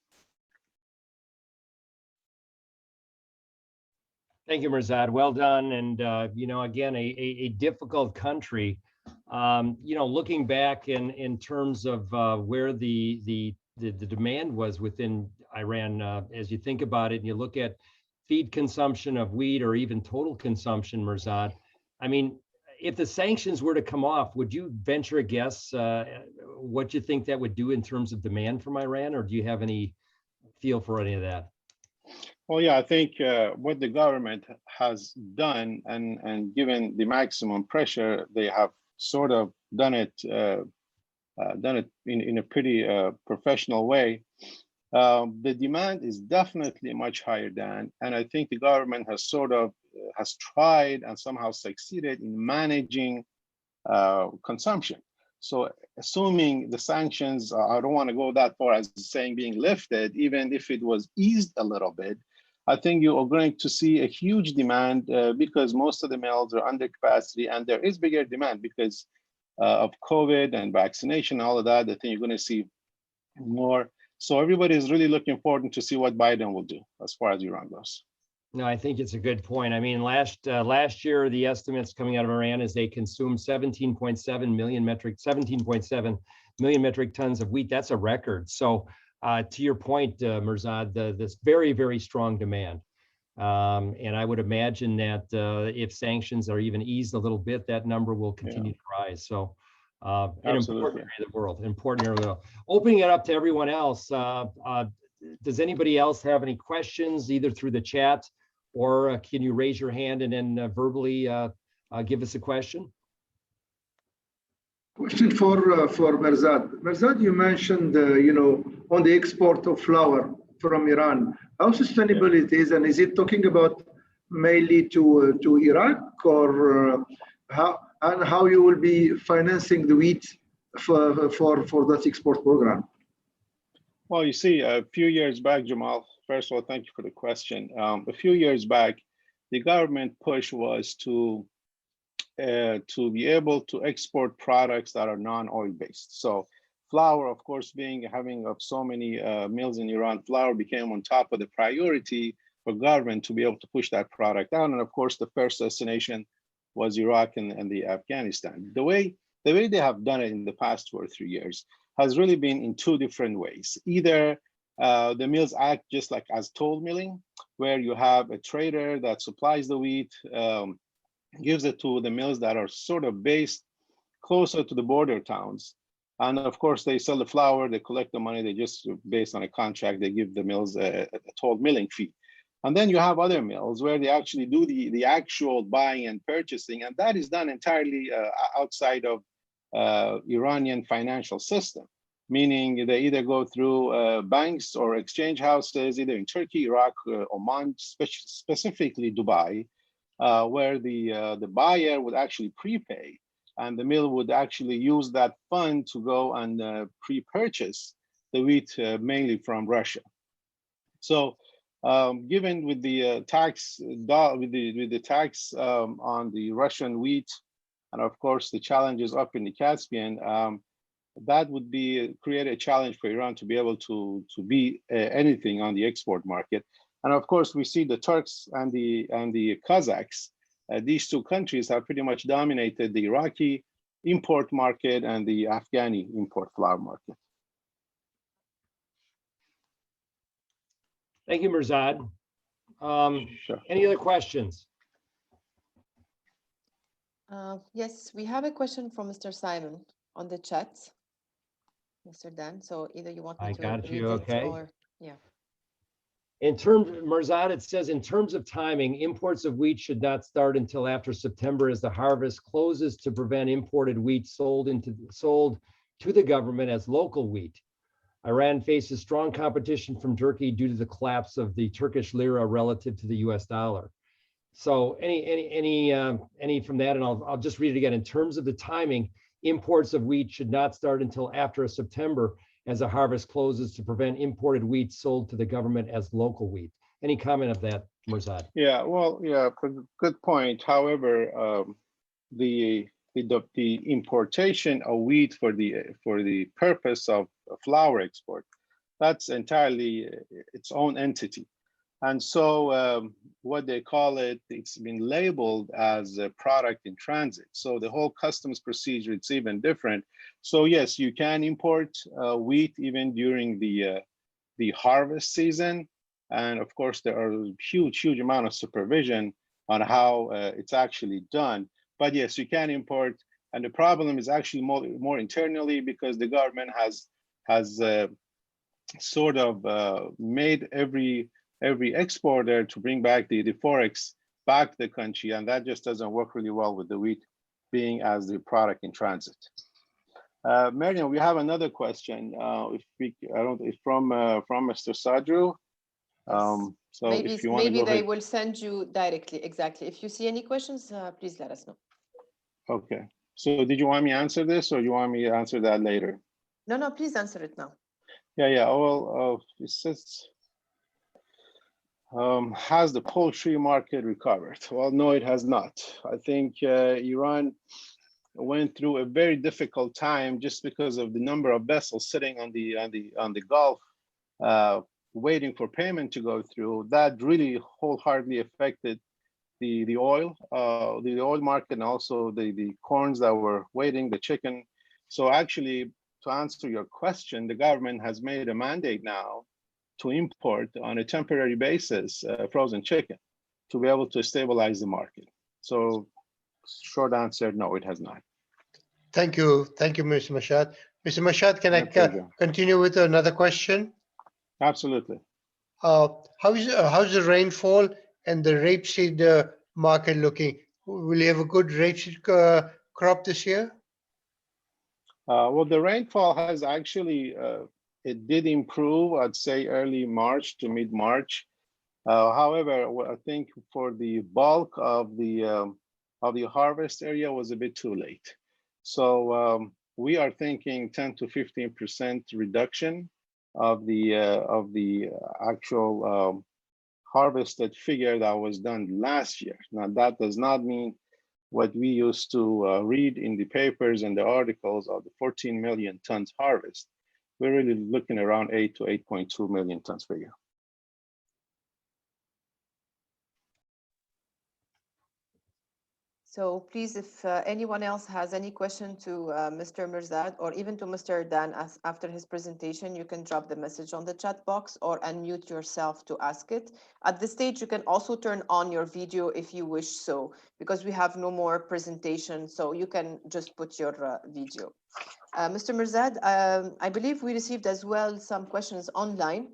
Thank you, MERZAD. Well done. And, you know, again, a difficult country. You know, looking back in terms of where the demand was within Iran, as you think about it, and you look at feed consumption of wheat or even total consumption, MERZAD, I mean, if the sanctions were to come off, would you venture a guess what you think that would do in terms of demand from Iran, or do you have any feel for any of that? Well, yeah, I think what the government has done, and given the maximum pressure, they have sort of done it in a pretty professional way. The demand is definitely much higher than, and I think the government has sort of has tried and somehow succeeded in managing consumption. So assuming the sanctions, I don't want to go that far as saying being lifted, even if it was eased a little bit, I think you are going to see a huge demand because most of the mills are under capacity, and there is bigger demand because of COVID and vaccination, all of that. I think you're going to see more. So everybody is really looking forward to see what Biden will do as far as Iran goes. No, I think it's a good point. I mean, last year, the estimates coming out of Iran is they consumed 17.7 million metric tons of wheat. That's a record. So to your point, MERZAD, this very, very strong demand. And I would imagine that if sanctions are even eased a little bit, that number will continue to rise. So An Absolutely. important area of the world, important area of the world. Opening it up to everyone else. Does anybody else have any questions, either through the chat, or can you raise your hand and then verbally give us a question? Question for MERZAD. MERZAD, you mentioned, on the export of flour from Iran, how sustainable it is, and is it talking about mainly to Iraq, or how you will be financing the wheat for that export program? Well, you see, a few years back, Jamal, first of all, thank you for the question. A few years back, the government push was to be able to export products that are non-oil based. So flour, of course, having of so many mills in Iran, flour became on top of the priority for government to be able to push that product down. And of course, the first destination was Iraq and the Afghanistan. The way they have done it in the past 2 or 3 years has really been in 2 different ways. Either the mills act just like as toll milling, where you have a trader that supplies the wheat, gives it to the mills that are sort of based closer to the border towns. And of course, they sell the flour, they collect the money, they just, based on a contract, they give the mills a toll milling fee. And then you have other mills where they actually do the actual buying and purchasing, and that is done entirely outside of Iranian financial system, meaning they either go through banks or exchange houses, either in Turkey, Iraq, Oman, specifically Dubai, where the buyer would actually prepay, and the mill would actually use that fund to go and pre-purchase the wheat mainly from Russia. So, given with the tax on the Russian wheat, and of course the challenges up in the Caspian, that would create a challenge for Iran to be able to be anything on the export market. And of course, we see the Turks and the Kazakhs. These 2 countries have pretty much dominated the Iraqi import market and the Afghani import flour market. Thank you, MERZAD. Sure. Any other questions? Yes, we have a question from Mr. Simon on the chat, Mr. Dan. So either you want me to got you, read it, okay. or yeah. In terms, MERZAD, it says, in terms of timing, imports of wheat should not start until after September as the harvest closes to prevent imported wheat sold to the government as local wheat. Iran faces strong competition from Turkey due to the collapse of the Turkish lira relative to the US dollar. So any from that, and I'll just read it again. In terms of the timing, imports of wheat should not start until after September as the harvest closes to prevent imported wheat sold to the government as local wheat. Any comment of that, MERZAD? Yeah, well, yeah, good point. However, the importation of wheat for the purpose of flour export, that's entirely its own entity. And so what they call it, it's been labeled as a product in transit. So the whole customs procedure, it's even different. So yes, you can import wheat even during the harvest season. And of course, there are huge amount of supervision on how it's actually done. But yes, you can import. And the problem is actually more internally, because the government has sort of made every exporter to bring back the forex back to the country, and that just doesn't work really well with the wheat being as the product in transit. Mariam, we have another question. From Mr. Sadru. So maybe they will send you directly. Exactly. If you see any questions, please let us know. Okay. So did you want me to answer this, or you want me to answer that later? No, please answer it now. Yeah. Well, it says, has the poultry market recovered? Well, no, it has not. I think Iran went through a very difficult time just because of the number of vessels sitting on the Gulf, waiting for payment to go through. That really wholeheartedly affected the oil market, and also the corns that were waiting, the chicken. So actually, to answer your question, the government has made a mandate now to import on a temporary basis frozen chicken to be able to stabilize the market. So short answer, no, it has not. Thank you, Mr. Mashad. Mr. Mashad, can I continue with another question? Absolutely. How's the rainfall and the rapeseed market looking? Will you have a good rapeseed crop this year? Well, the rainfall has actually, it did improve, I'd say early March to mid-March. However, I think for the bulk of the harvest area was a bit too late. So we are thinking 10 to 15% reduction of the actual harvested figure that was done last year. Now that does not mean what we used to read in the papers and the articles of the 14 million tons harvest. We're really looking around 8 to 8.2 million tons per year. So please, if anyone else has any question to Mr. MERZAD or even to Mr. Dan after his presentation, you can drop the message on the chat box or unmute yourself to ask it. At this stage, you can also turn on your video if you wish so, because we have no more presentation, so you can just put your video. Mr. MERZAD, I believe we received as well some questions online.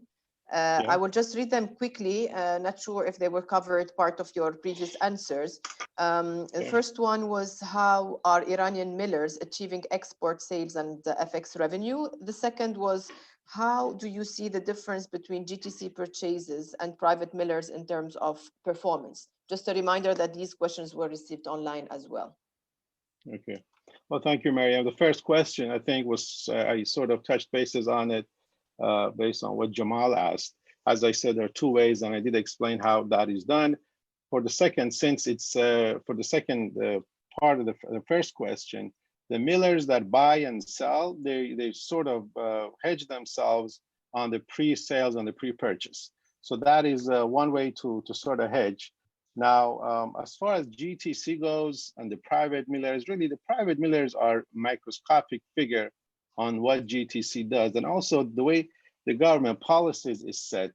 I will just read them quickly. Not sure if they were covered part of your previous answers. The first one was, how are Iranian millers achieving export sales and FX revenue? The second was, how do you see the difference between GTC purchases and private millers in terms of performance? Just a reminder that these questions were received online as well. Okay. Well, thank you, Mariam. The first question, I think, was, I sort of touched bases on it based on what Jamal asked. As I said, there are two ways, and I did explain how that is done. For the second, since it's for the second part of the first question, the millers that buy and sell, they sort of hedge themselves on the pre-sales and the pre-purchase. So that is one way to sort of hedge. Now, as far as GTC goes and the private millers, really the private millers are microscopic figure on what GTC does. And also the way the government policies is set,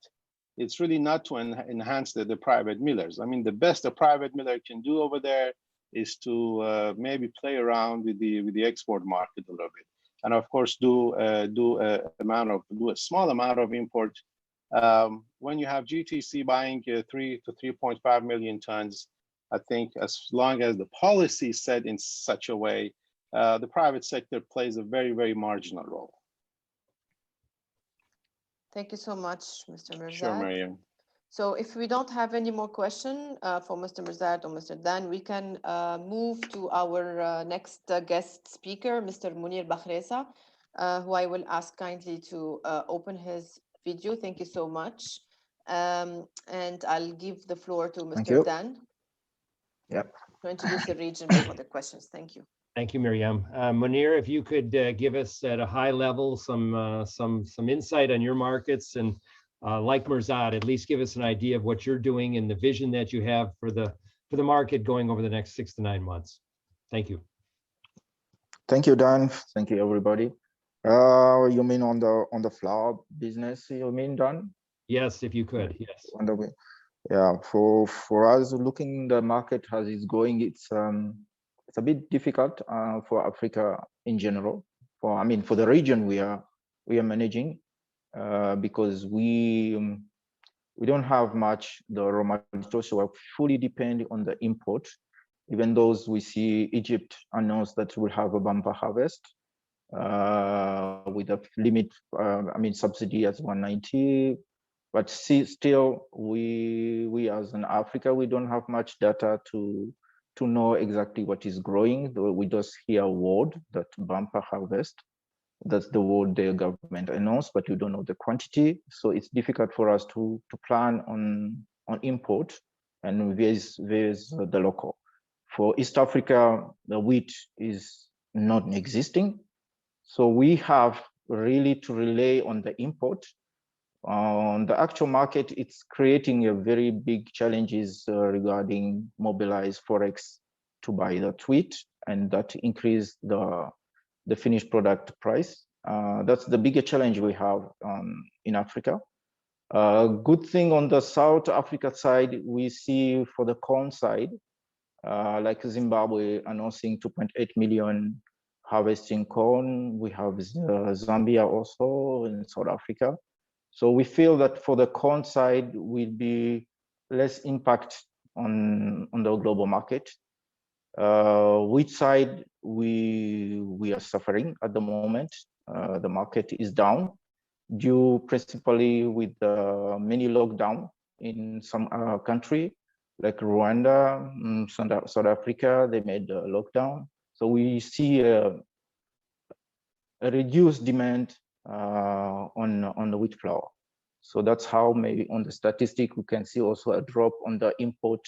it's really not to enhance the private millers. I mean, the best a private miller can do over there is to maybe play around with the export market a little bit. And of course, do a small amount of import. When you have GTC buying 3 to 3.5 million tons, I think as long as the policy is set in such a way, the private sector plays a very, very marginal role. Thank you so much, Mr. MERZAD. Sure, Mariam. So if we don't have any more questions for Mr. MERZAD or Mr. Dan, we can move to our next guest speaker, Mr. MOUNIR Bakhresa, who I will ask kindly to open his video. Thank you so much. And I'll give the floor to Mr. Dan. Yep. To introduce the region before the questions. Thank you. Thank you, Miriam. Mounir, if you could give us at a high level some insight on your markets, and like MERZAD, at least give us an idea of what you're doing and the vision that you have for the market going over the next 6 to 9 months. Thank you. Thank you, Dan. Thank you, everybody. You mean on the flour business? You mean, Dan? Yes, if you could. Yes. Yeah. For us, looking the market as it's going, it's a bit difficult for Africa in general. For the region we are managing, because we don't have much the raw materials, so we fully depend on the import. Even though we see Egypt announced that we'll have a bumper harvest with a limit, subsidy at 190, but still we as in Africa, we don't have much data to know exactly what is growing. We just hear a word that bumper harvest. That's the word the government announced, but you don't know the quantity. So it's difficult for us to plan on import and versus the local. For East Africa, the wheat is not existing. So we have really to rely on the import. On the actual market, it's creating a very big challenges regarding mobilized forex to buy the wheat, and that increase the finished product price. That's the bigger challenge we have in Africa. Good thing on the South Africa side, we see for the corn side, like Zimbabwe announcing 2.8 million harvesting corn. We have Zambia also in South Africa. So we feel that for the corn side will be less impact on the global market. Wheat side, we are suffering at the moment. The market is down due principally with many lockdown in some country like Rwanda, South Africa. They made a lockdown, so we see a reduced demand on the wheat flour. So that's how maybe on the statistic we can see also a drop on the import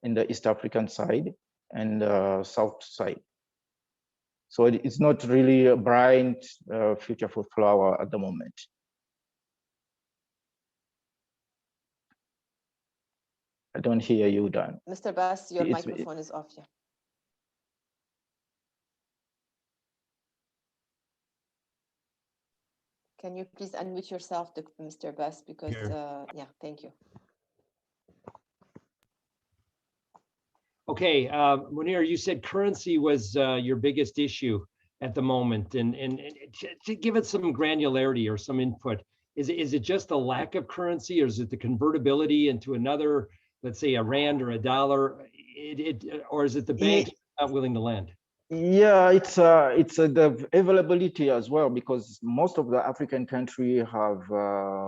in the East African side and South side. So it's not really a bright future for flour at the moment. I don't hear you, Dan. Mr. Bass, your microphone is off. Yeah. Can you please unmute yourself, Mr. Bass, because yeah, thank you. Okay, Mounir, you said currency was your biggest issue at the moment, and to give it some granularity or some input, is it just a lack of currency, or is it the convertibility into another, let's say a rand or a dollar, or is it the banks not willing to lend? Yeah, it's the availability as well, because most of the African countries have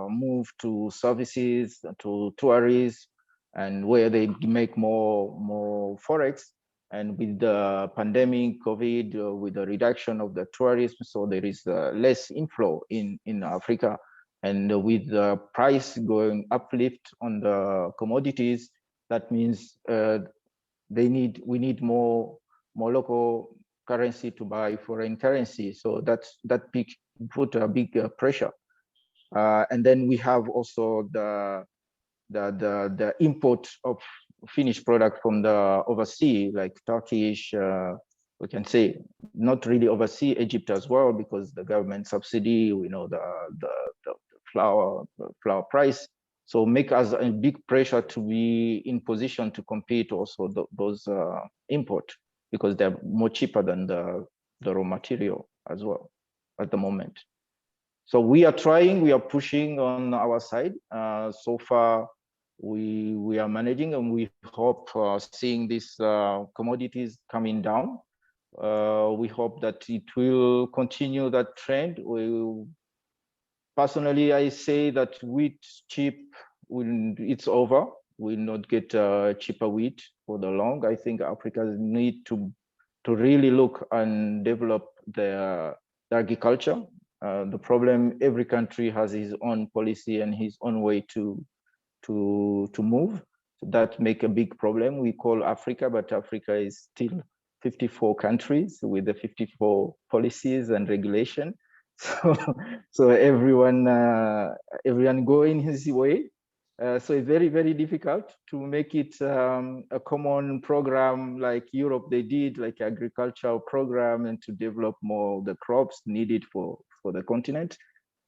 moved to services, to tourists, and where they make more forex. And with the pandemic, COVID, with the reduction of the tourism, so there is less inflow in Africa. And with the price going uplift on the commodities, that means we need more local currency to buy foreign currency. So that put a big pressure. And then we have also the import of finished product from the overseas, like Turkish, we can say, not really overseas, Egypt as well, because the government subsidy, we know the flour price. So make us a big pressure to be in position to compete also those import, because they're more cheaper than the raw material as well at the moment. So we are trying, we are pushing on our side. So far, we are managing, and we hope seeing these commodities coming down. We hope that it will continue that trend. Personally, I say that wheat cheap, it's over. We'll not get cheaper wheat for the long. I think Africa need to really look and develop their agriculture. The problem, every country has his own policy and his own way to move. So that make a big problem. We call Africa, but Africa is still 54 countries with the 54 policies and regulation. So everyone going his way. So it's very, very difficult to make it a common program like Europe they did, like agricultural program, and to develop more the crops needed for the continent.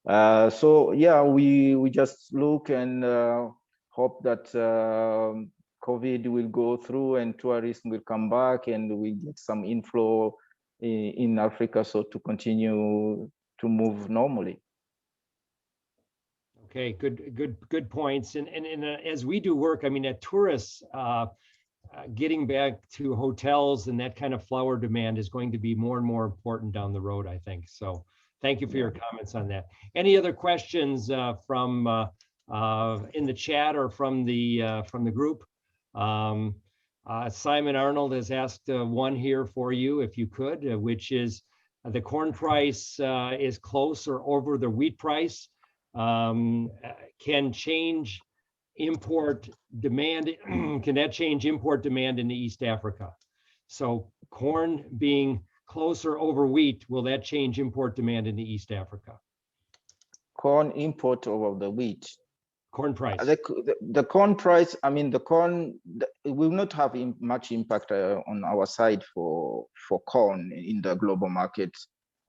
So yeah, we just look and hope that COVID will go through and tourism will come back, and we get some inflow in Africa, so to continue to move normally. Okay, good points. And as we do work, I mean, at tourists, getting back to hotels and that kind of flower demand is going to be more and more important down the road, I think. So thank you for your comments on that. Any other questions from in the chat or from the group? Simon Arnold has asked one here for you, if you could, which is the corn price is close or over the wheat price. Can change import demand, can that change import demand into East Africa? So corn being closer over wheat, will that change import demand into East Africa? Corn import over the wheat. Corn price. The corn price, I mean, the corn will not have much impact on our side for corn in the global market.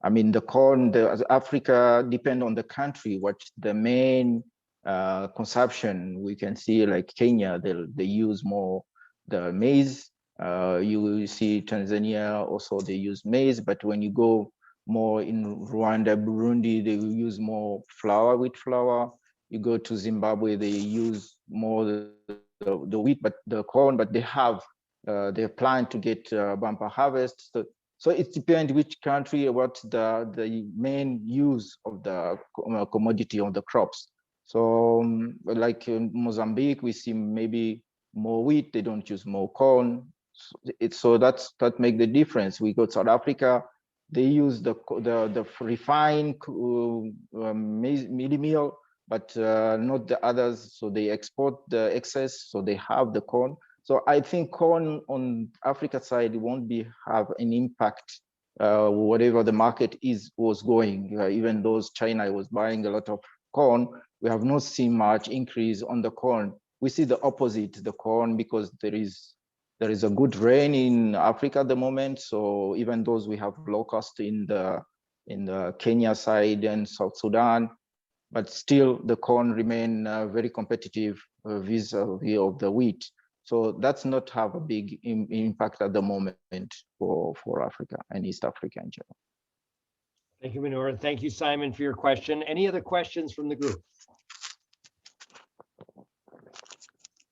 I mean, the corn, Africa depend on the country, what's the main consumption. We can see like Kenya, they use more the maize, You see Tanzania also, they use maize, but when you go more in Rwanda, Burundi, they will use more flour, wheat flour. You go to Zimbabwe, they use more the wheat, but the corn, but they have they plan to get bumper harvest. So it depends which country, what the main use of the commodity of the crops. So like in Mozambique, we see maybe more wheat, they don't use more corn. So that make the difference. We go to South Africa, they use the refined meal, but not the others. So they export the excess, so they have the corn. So I think corn on Africa side won't have an impact whatever the market was going. Even though China was buying a lot of corn, we have not seen much increase on the corn. We see the opposite, the corn, because there is a good rain in Africa at the moment. So even those we have low cost in the Kenya side and South Sudan, but still the corn remain very competitive vis-a-vis of the wheat. So that's not have a big impact at the moment for Africa and East Africa in general. Thank you, MOUNIR. Thank you, Simon, for your question. Any other questions from the group?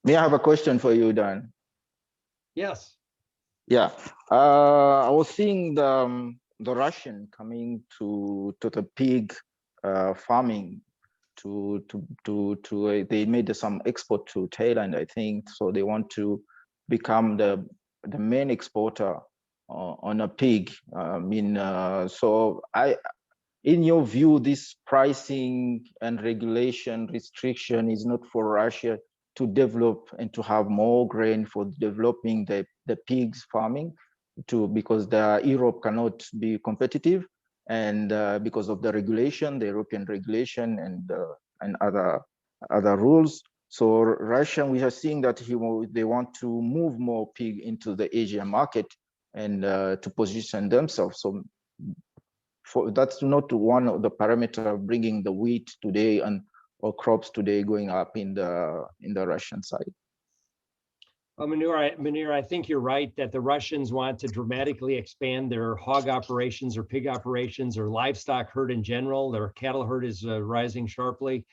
May I have a question for you, Dan? Yes. Yeah, I was seeing the Russian coming to the pig farming. They made some export to Thailand, I think. So they want to become the main exporter on a pig. So in your view, this pricing and regulation restriction is not for Russia to develop and to have more grain for developing the pigs farming, because Europe cannot be competitive, and because of the regulation, the European regulation and other rules. So Russia, we are seeing that they want to move more pig into the Asian market and to position themselves. So that's not one of the parameters of bringing the wheat today or crops today going up in the Russian side. Well, MOUNIR, I think you're right that the Russians want to dramatically expand their hog operations or pig operations or livestock herd in general. Their cattle herd is rising sharply.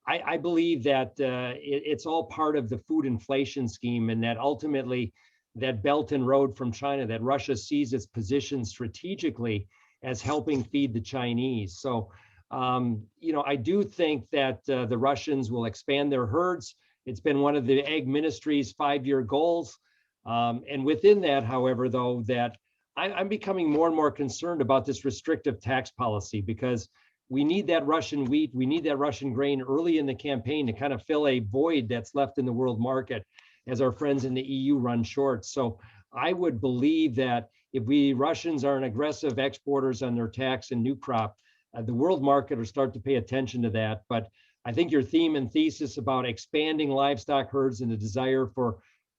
I believe that it's all part of the food inflation scheme, and that ultimately that Belt and Road from China, that Russia sees its position strategically as helping feed the Chinese. So, I do think that the Russians will expand their herds. It's been one of the Ag Ministry's 5-year goals. And within that, however, though, that I'm becoming more and more concerned about this restrictive tax policy, because we need that Russian wheat, we need that Russian grain early in the campaign to kind of fill a void that's left in the world market as our friends in the EU run short. So I would believe that if Russians are an aggressive exporters on their tax and new crop, the world market will start to pay attention to that. But I think your theme and thesis about expanding livestock herds and the desire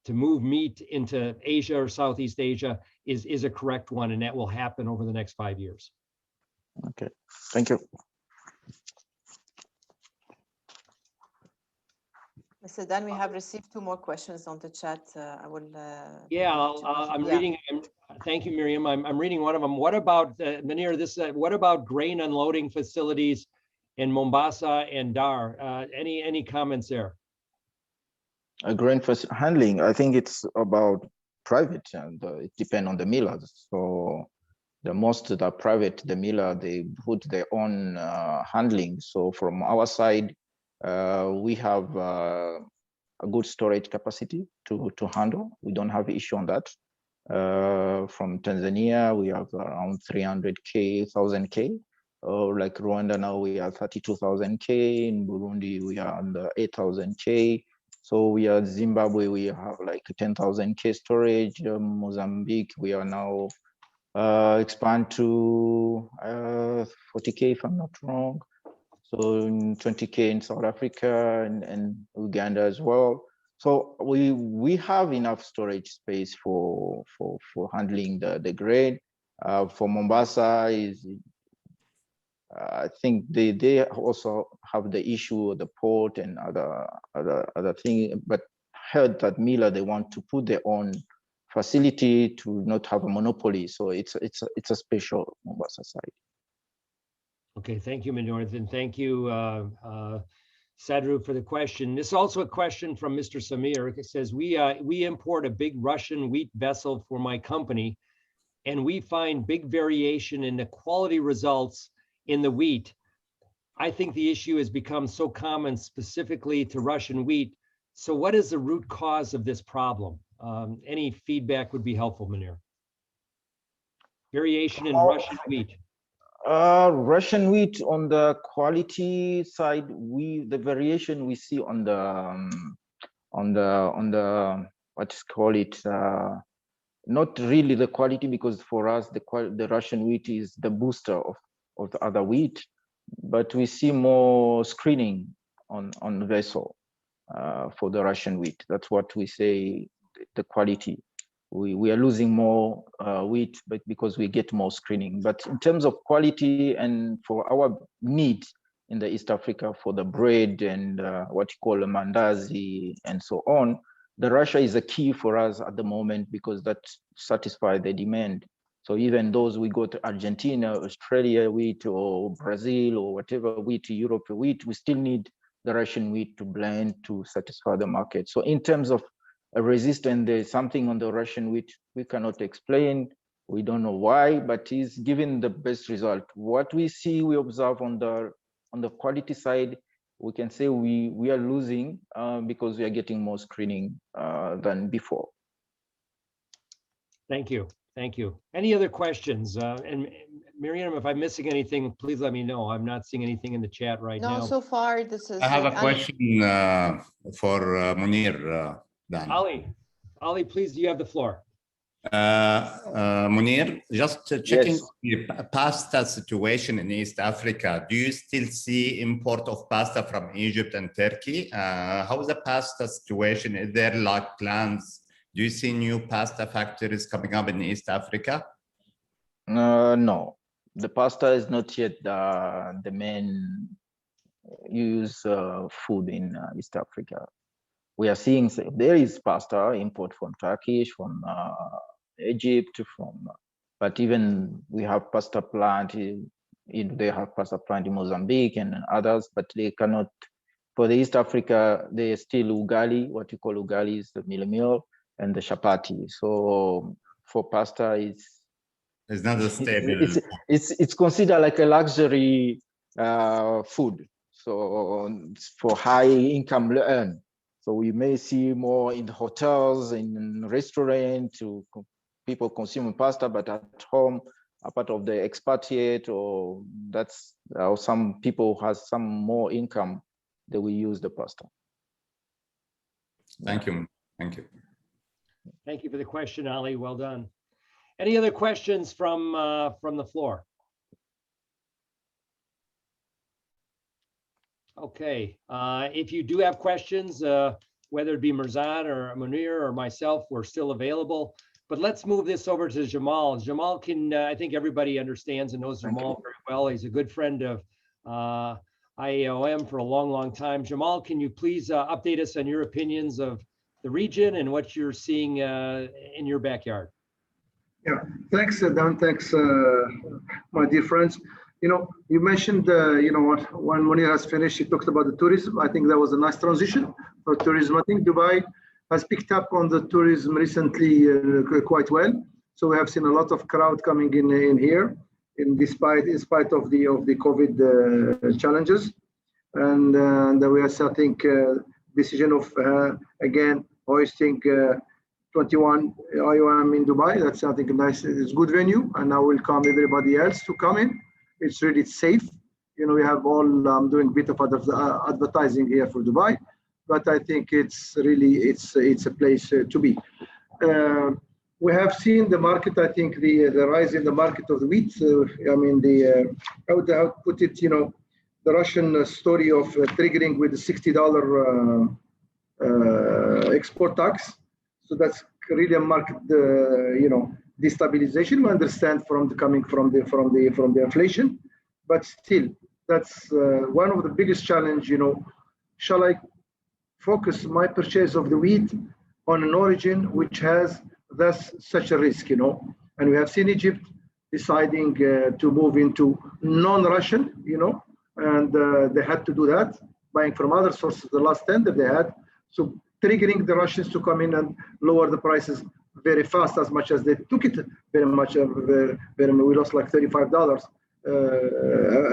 to move meat into Asia or Southeast Asia is a correct one, and that will happen over the next 5 years. Okay, thank you. Mr. Dan, we have received 2 more questions on the chat. I will. I'm reading. Thank you, Miriam. I'm reading one of them. What about MOUNIR? What about grain unloading facilities in Mombasa and Dar? Any comments there? Grain handling, I think it's about private, and it depends on the millers. So most of the private, the miller, they put their own handling. So from our side, we have a good storage capacity to handle. We don't have issue on that. From Tanzania, we have around 1,000 K. Like Rwanda now, we are 32,000 K. In Burundi, we are under 8,000 K. So we are Zimbabwe, we have like 10,000 K storage. Mozambique, we are now expand to 40 K if I'm not wrong. So 20 K in South Africa and Uganda as well. So we have enough storage space for handling the grain. For Mombasa, I think they also have the issue of the port and other thing. But heard that miller, they want to put their own facility to not have a monopoly. So it's a special Mombasa side. Okay, thank you, Mounir, and thank you, Sadru, for the question. This is also a question from Mr. Samir. It says, we import a big Russian wheat vessel for my company, and we find big variation in the quality results in the wheat. I think the issue has become so common specifically to Russian wheat. So what is the root cause of this problem? Any feedback would be helpful, Mounir. Variation in Russian wheat. Russian wheat on the quality side, the variation we see on the what's call it, not really the quality, because for us the Russian wheat is the booster of the other wheat, but we see more screening on the vessel for the Russian wheat. That's what we say, the quality. We are losing more wheat, but because we get more screening. But in terms of quality and for our need in the East Africa for the bread and what you call a mandazi and so on, the Russia is a key for us at the moment because that satisfies the demand. So even those we go to Argentina, Australia wheat, or Brazil, or whatever wheat, Europe wheat, we still need the Russian wheat to blend to satisfy the market. So in terms of a resistance, there's something on the Russian wheat we cannot explain. We don't know why, but it's giving the best result. What we see, we observe on the quality side, we can say we are losing because we are getting more screening than before. Thank you. Thank you. Any other questions? And Miriam, if I'm missing anything, please let me know. I'm not seeing anything in the chat right now. No, so far this is. I have a question for Mounir. Ali, please, you have the floor. Mounir, just checking Yes. the pasta situation in East Africa. Do you still see import of pasta from Egypt and Turkey? How is the pasta situation? Is there like plans? Do you see new pasta factories coming up in East Africa? No, the pasta is not yet the main use food in East Africa. We are seeing there is pasta import from Turkey, from Egypt, but even we have pasta plant. They have pasta plant in Mozambique and others, but they cannot. For the East Africa, they are still ugali. What you call ugali is the meal and the chapati. So for pasta, it's not a stable. It's considered like a luxury food. So for high income earn. So we may see more in hotels, in restaurants, people consuming pasta, but at home, a part of the expatriate, or that's or some people who has some more income, they will use the pasta. Thank you. Thank you. Thank you for the question, Ali. Well done. Any other questions from the floor? Okay, if you do have questions, whether it be MERZAD or Mounir or myself, we're still available. But let's move this over to Jamal. Jamal can, I think everybody understands and knows Jamal very well. He's a good friend of IAOM for a long, long time. Jamal, can you please update us on your opinions of the region and what you're seeing in your backyard? Yeah, thanks, Dan. Thanks, my dear friends. You know, you mentioned, you know, when Mounir has finished, he talked about the tourism. I think that was a nice transition for tourism. I think Dubai has picked up on the tourism recently quite well. So we have seen a lot of crowd coming in here, in spite of the COVID challenges, and we are starting decision of again hoisting 21 IOM in Dubai. That's something nice. It's good venue, and I welcome everybody else to come in. It's really safe. You know, we have all doing a bit of advertising here for Dubai, but I think it's really it's a place to be. We have seen the market. I think the rise in the market of the wheat. I mean, how to put it? You know, the Russian story of triggering with the $60 export tax. So that's really a market, you know, destabilization. We understand coming from the inflation, but still, that's one of the biggest challenge. You know, shall I focus my purchase of the wheat on an origin which has that's such a risk, And we have seen Egypt deciding to move into non-Russian, and they had to do that, buying from other sources. The last tender they had, so triggering the Russians to come in and lower the prices very fast, as much as they took it very much. We lost like $35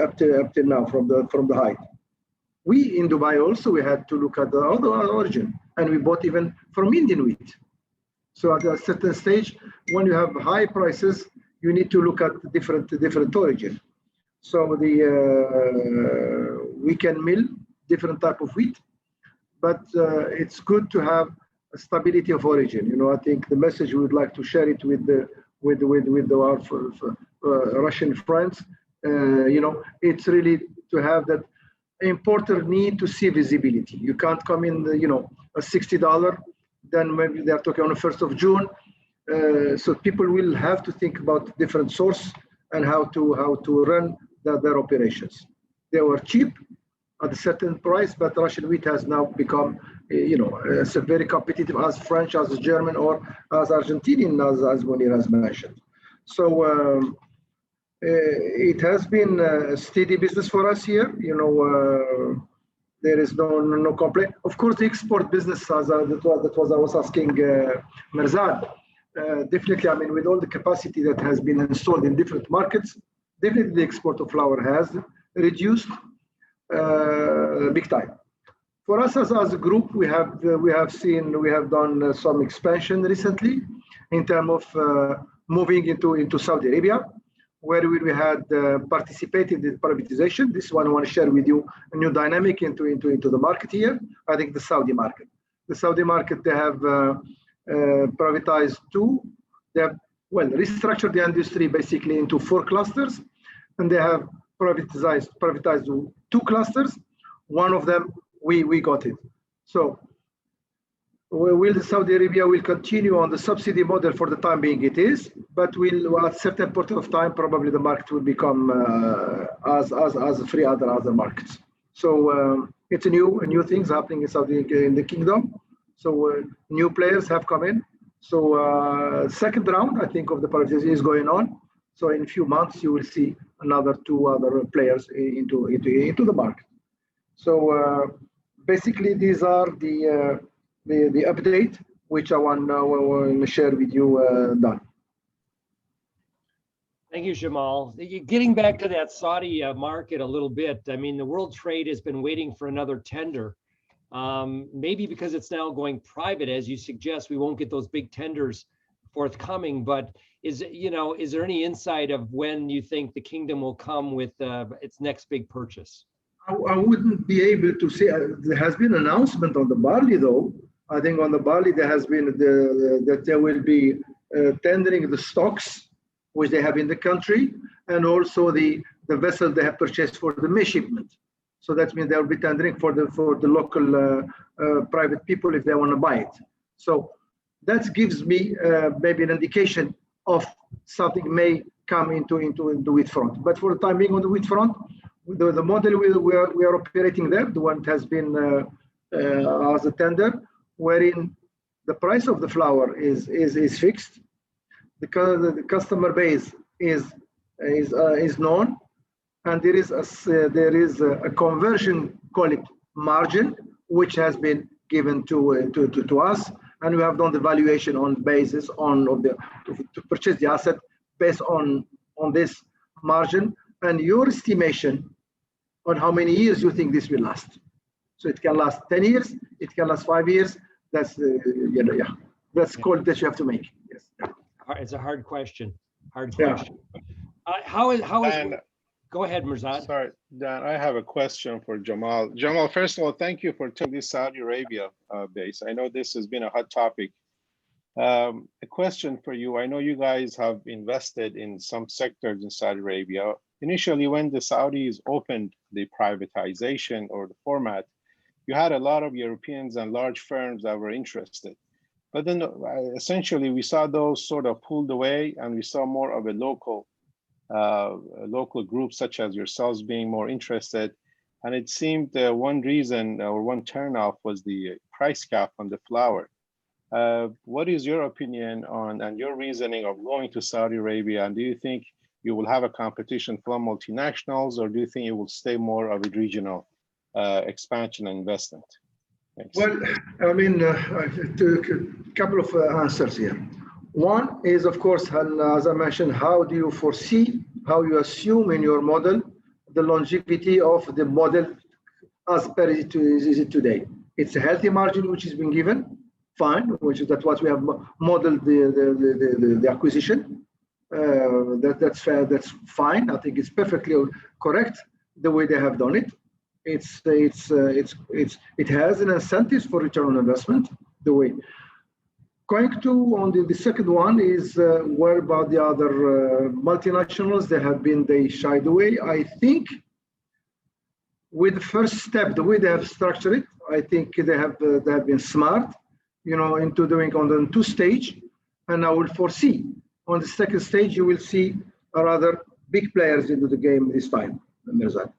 up till now from the height. We in Dubai also, we had to look at the other origin, and we bought even from Indian wheat. So at a certain stage, when you have high prices, you need to look at different origin. So we can mill different type of wheat, but it's good to have a stability of origin. I think the message we would like to share it with our Russian friends. It's really to have that importer need to see visibility. You can't come in, a $60, then maybe they are talking on the 1st of June. So people will have to think about different source and how to run their operations. They were cheap at a certain price, but Russian wheat has now become, it's a very competitive as French, as German, or as Argentinian, as MOUNIR has mentioned. So it has been a steady business for us here. There is no complaint. Of course, the export business, that was I was asking MERZAD. Definitely, with all the capacity that has been installed in different markets, definitely the export of flour has reduced big time. For us as a group, we have done some expansion recently in terms of moving into Saudi Arabia, where we had participated in privatization. This one I want to share with you a new dynamic into the market here. I think the Saudi market. The Saudi market, they have privatized two. They have restructured the industry basically into 4 clusters, and they have privatized 2 clusters. One of them we got it. So will Saudi Arabia will continue on the subsidy model for the time being it is, but will at a certain point of time probably the market will become as free other markets. So it's a new things happening in the kingdom. So new players have come in. So second round I think of the privatization is going on. So in a few months you will see another 2 other players into the market. So basically these are the update which I want to share with you, Dan. Thank you, Jamal. Getting back to that Saudi market a little bit, the world trade has been waiting for another tender. Maybe because it's now going private, as you suggest, we won't get those big tenders forthcoming, but is there any insight of when you think the kingdom will come with its next big purchase? I wouldn't be able to say. There has been an announcement on the barley though. I think on the barley there has been that there will be tendering the stocks which they have in the country, and also the vessel they have purchased for the May shipment. So that means they will be tendering for the local private people if they want to buy it. So that gives me maybe an indication of something may come into the wheat front. But for the time being on the wheat front, the model we are operating there, the one that has been as a tender, wherein the price of the flour is fixed, because the customer base is known, and there is a conversion, call it margin, which has been given to us, and we have done the valuation on basis to purchase the asset based on this margin, and your estimation on how many years you think this will last. So it can last 10 years, it can last 5 years. That's that's call that you have to make. Yes. It's a hard question. Hard Yeah. question. How is And go ahead, MERZAD. sorry, Dan, I have a question for Jamal. Jamal, first of all, thank you for taking this Saudi Arabia base. I know this has been a hot topic. A question for you. I know you guys have invested in some sectors in Saudi Arabia. Initially, when the Saudis opened the privatization or the format, you had a lot of Europeans and large firms that were interested. But then essentially we saw those sort of pulled away, and we saw more of a local group such as yourselves being more interested. And it seemed one reason or one turnoff was the price cap on the flour. What is your opinion on and your reasoning of going to Saudi Arabia? And do you think you will have a competition from multinationals, or do you think it will stay more of a regional expansion and investment? Thanks. Well, I mean, a couple of answers here. One is, of course, and as I mentioned, how do you foresee, how you assume in your model the longevity of the model as per it is today? It's a healthy margin which has been given, fine, which is what we have modeled the acquisition. That's fair, that's fine. I think it's perfectly correct the way they have done it. It has an incentive for return on investment. The way going to on the second one is where about the other multinationals? They shied away. I think with the first step, the way they have structured it, I think they have been smart, into doing on the 2-stage, and I will foresee on the second stage you will see rather big players into the game this time, MERZAD.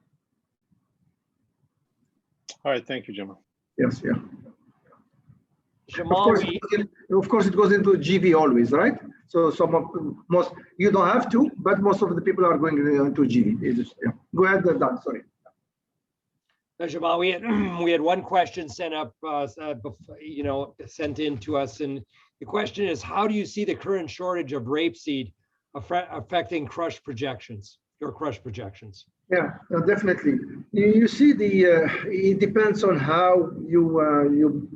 All right, thank you, Jamal. Yes, yeah. Jamal, of course, it goes into GV always, right? So most you don't have to, but most of the people are going into GV. Yeah. Go ahead, Dan. Sorry. Jamal, we had one question sent up, sent in to us, and the question is, how do you see the current shortage of rapeseed affecting crush projections? Your crush projections? Yeah, definitely. You see, it depends on how you.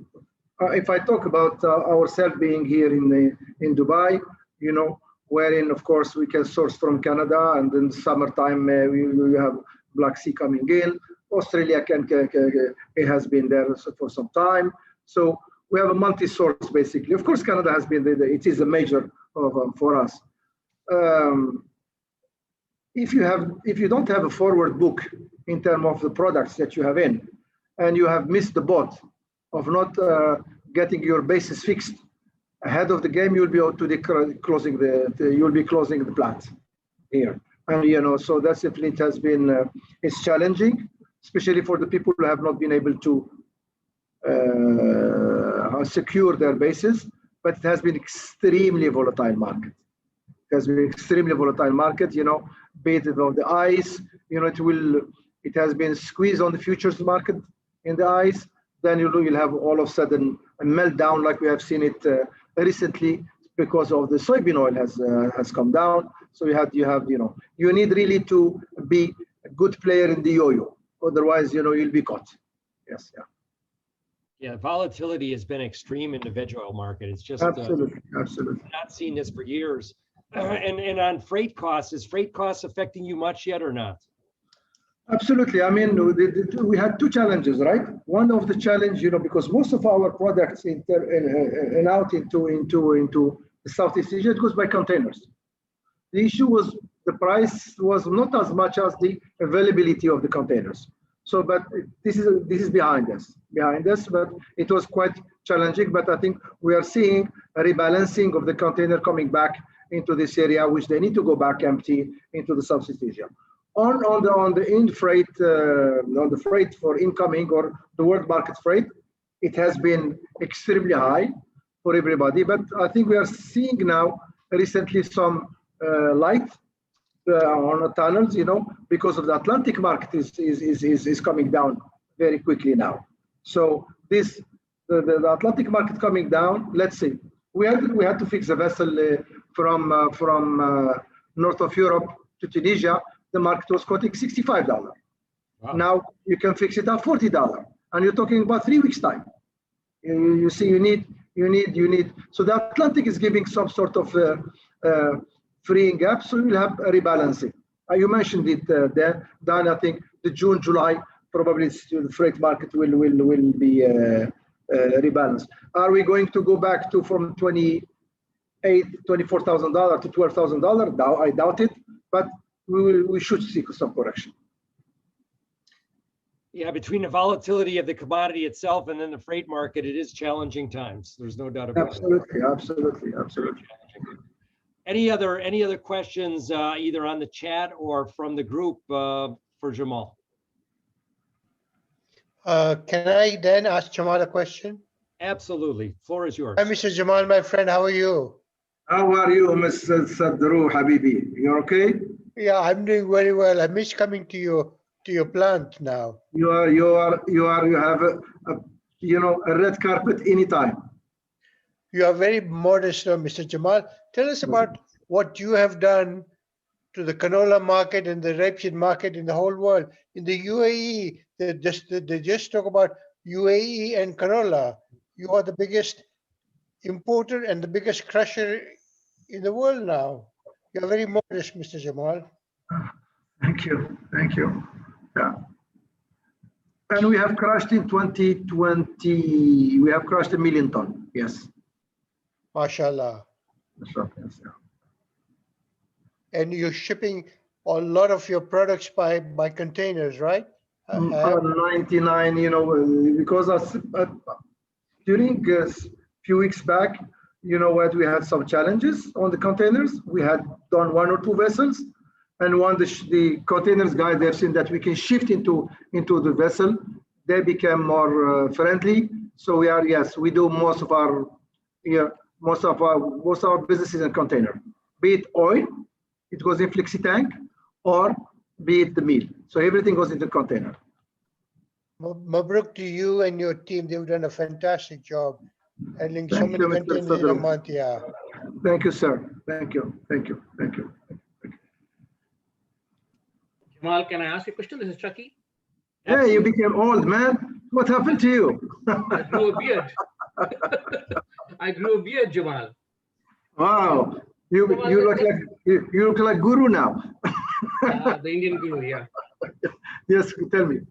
If I talk about ourselves being here in Dubai, wherein of course we can source from Canada, and in the summertime we have Black Sea coming in. Australia it has been there for some time, so we have a multi-source basically. Of course, Canada has been it is a major for us. If you don't have a forward book in terms of the products that you have in, and you have missed the boat of not getting your bases fixed ahead of the game, you'll be able to closing the plant here, and so that's definitely it has been it's challenging, especially for the people who have not been able to secure their bases. But it has been extremely volatile market. It has been extremely volatile market. Based on the ice, it has been squeezed on the futures market in the ice. Then you'll have all of a sudden a meltdown like we have seen it recently because of the soybean oil has come down. So you need really to be a good player in the yo-yo. Otherwise, you'll be caught. Yes, yeah. Yeah, volatility has been extreme in the veg oil market. It's just absolutely. Not seen this for years. And on freight costs, is freight costs affecting you much yet or not? Absolutely. I mean, we had two challenges, right? One of the challenge, because most of our products out into Southeast Asia, it goes by containers. The issue was the price was not as much as the availability of the containers. So, but this is behind us, but it was quite challenging. But I think we are seeing a rebalancing of the container coming back into this area, which they need to go back empty into the Southeast Asia. On the freight for incoming or the world market freight, it has been extremely high for everybody. But I think we are seeing now recently some light on the tunnels, because of the Atlantic market is coming down very quickly now. So the Atlantic market coming down. Let's see. We had to fix a vessel from north of Europe to Tunisia. The market was quoting $65. Wow. Now you can fix it at $40, and you're talking about 3 weeks time. You see, you need. So the Atlantic is giving some sort of freeing up. So you'll have a rebalancing. You mentioned it there, Dan. I think the June, July, probably the freight market will be rebalanced. Are we going to go back to from $24,000 to $12,000? I doubt it, but we should see some correction. Yeah, between the volatility of the commodity itself and then the freight market, it is challenging times. There's no doubt about it. Absolutely. Any other questions, either on the chat or from the group for Jamal? Can I then ask Jamal a question? Absolutely. Floor is yours. Hi, Mr. Jamal, my friend. How are you? How are you, Mr. Sadru Habibi? You're okay? Yeah, I'm doing very well. I miss coming to your plant now. You have a red carpet anytime. You are very modest, Mr. Jamal. Tell us about what you have done to the canola market and the rapeseed market in the whole world. In the UAE, they just talk about UAE and canola. You are the biggest importer and the biggest crusher in the world now. You're very modest, Mr. Jamal. Thank you. Yeah. And we have crushed in 2020, we have crushed 1 million tons. Yes. MashaAllah. That's right, yes, yeah. And you're shipping a lot of your products by containers, right? 99, because during a few weeks back, we had some challenges on the containers. We had done 1 or 2 vessels, and the containers guys, they've seen that we can shift into the vessel. They became more friendly. So we do most of our businesses in container, be it oil, it goes in flexi tank, or be it the meal. So everything goes into container. Mabruk to you and your team. They've done a fantastic job handling so many Mr. containers in a Sadru. month. Yeah. Thank you, sir. Thank you. Jamal, can I ask you a question? This is Chucky. Hey, you became old, man. What happened to you? I grew a beard. I grew a beard, Jamal. Wow. You look like Guru now. The Indian guru, yeah. Yes, tell me.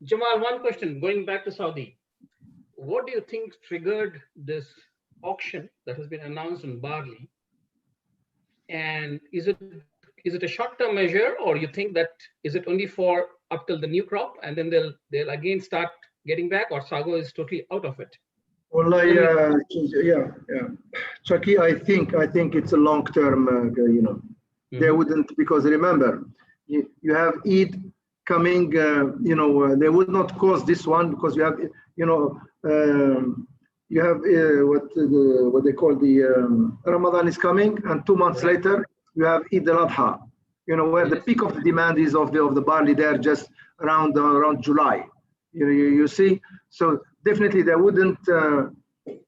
Jamal, one question. Going back to Saudi, what do you think triggered this auction that has been announced on barley? And is it a short-term measure, or you think that is it only for up till the new crop, and then they'll again start getting back, or Sago is totally out of it? Well, yeah. Chucky, I think it's a long-term. They wouldn't, because remember, you have Eid coming. They would not cause this one because you have, what they call the Ramadan is coming, and 2 months later you have Eid al-Adha. Where the peak of the demand is of the barley there, just around July. You see, so definitely they wouldn't.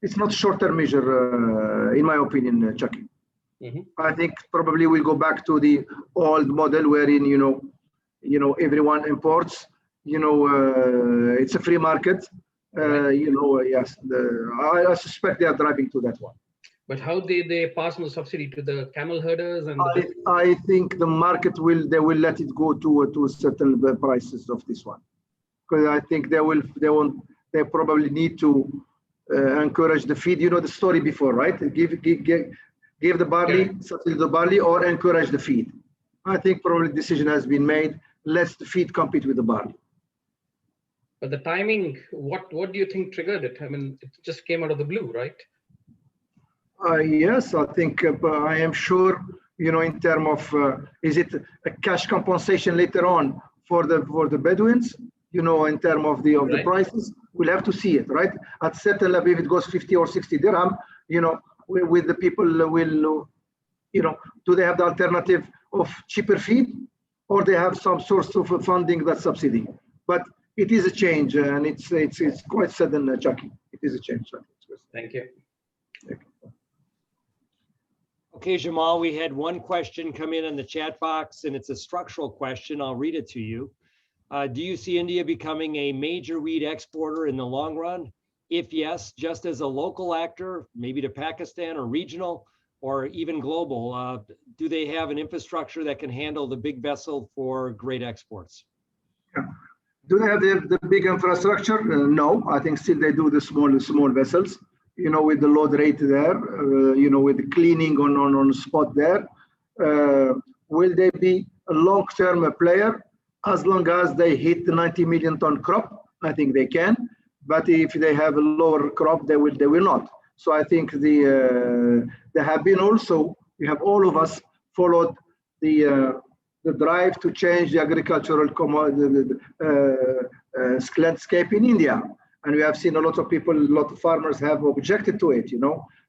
It's not short-term measure, in my opinion, Chucky. I think probably we'll go back to the old model wherein everyone imports. It's a free market. Yes. I suspect they are driving to that one. But how they pass on the subsidy to the camel herders? And I think the market will let it go to certain prices of this one, because I think they probably need to encourage the feed. You know the story before, right? Give the barley, subsidy the barley, or encourage the feed. I think probably the decision has been made. Let the feed compete with the barley. But the timing, what do you think triggered it? I mean, it just came out of the blue, right? Yes, I think I am sure. In terms of is it a cash compensation later on for the Bedouins? In terms of the prices, we'll have to see it, right? At certain level, if it goes 50 or 60 dirham, with the people will, do they have the alternative of cheaper feed, or they have some source of funding that subsidy? But it is a change, and it's quite sudden, Chucky. It is a change. Thank you. Okay, Jamal, we had one question come in the chat box, and it's a structural question. I'll read it to you. Do you see India becoming a major wheat exporter in the long run? If yes, just as a local actor, maybe to Pakistan or regional or even global, do they have an infrastructure that can handle the big vessel for great exports? Yeah. Do they have the big infrastructure? No, I think still they do the small vessels, with the load rate there, with the cleaning on spot there. Will they be a long-term player? As long as they hit the 90 million ton crop, I think they can. But if they have a lower crop, they will not. So I think there have been also, we have all of us followed the drive to change the agricultural landscape in India. And we have seen a lot of people, a lot of farmers have objected to it,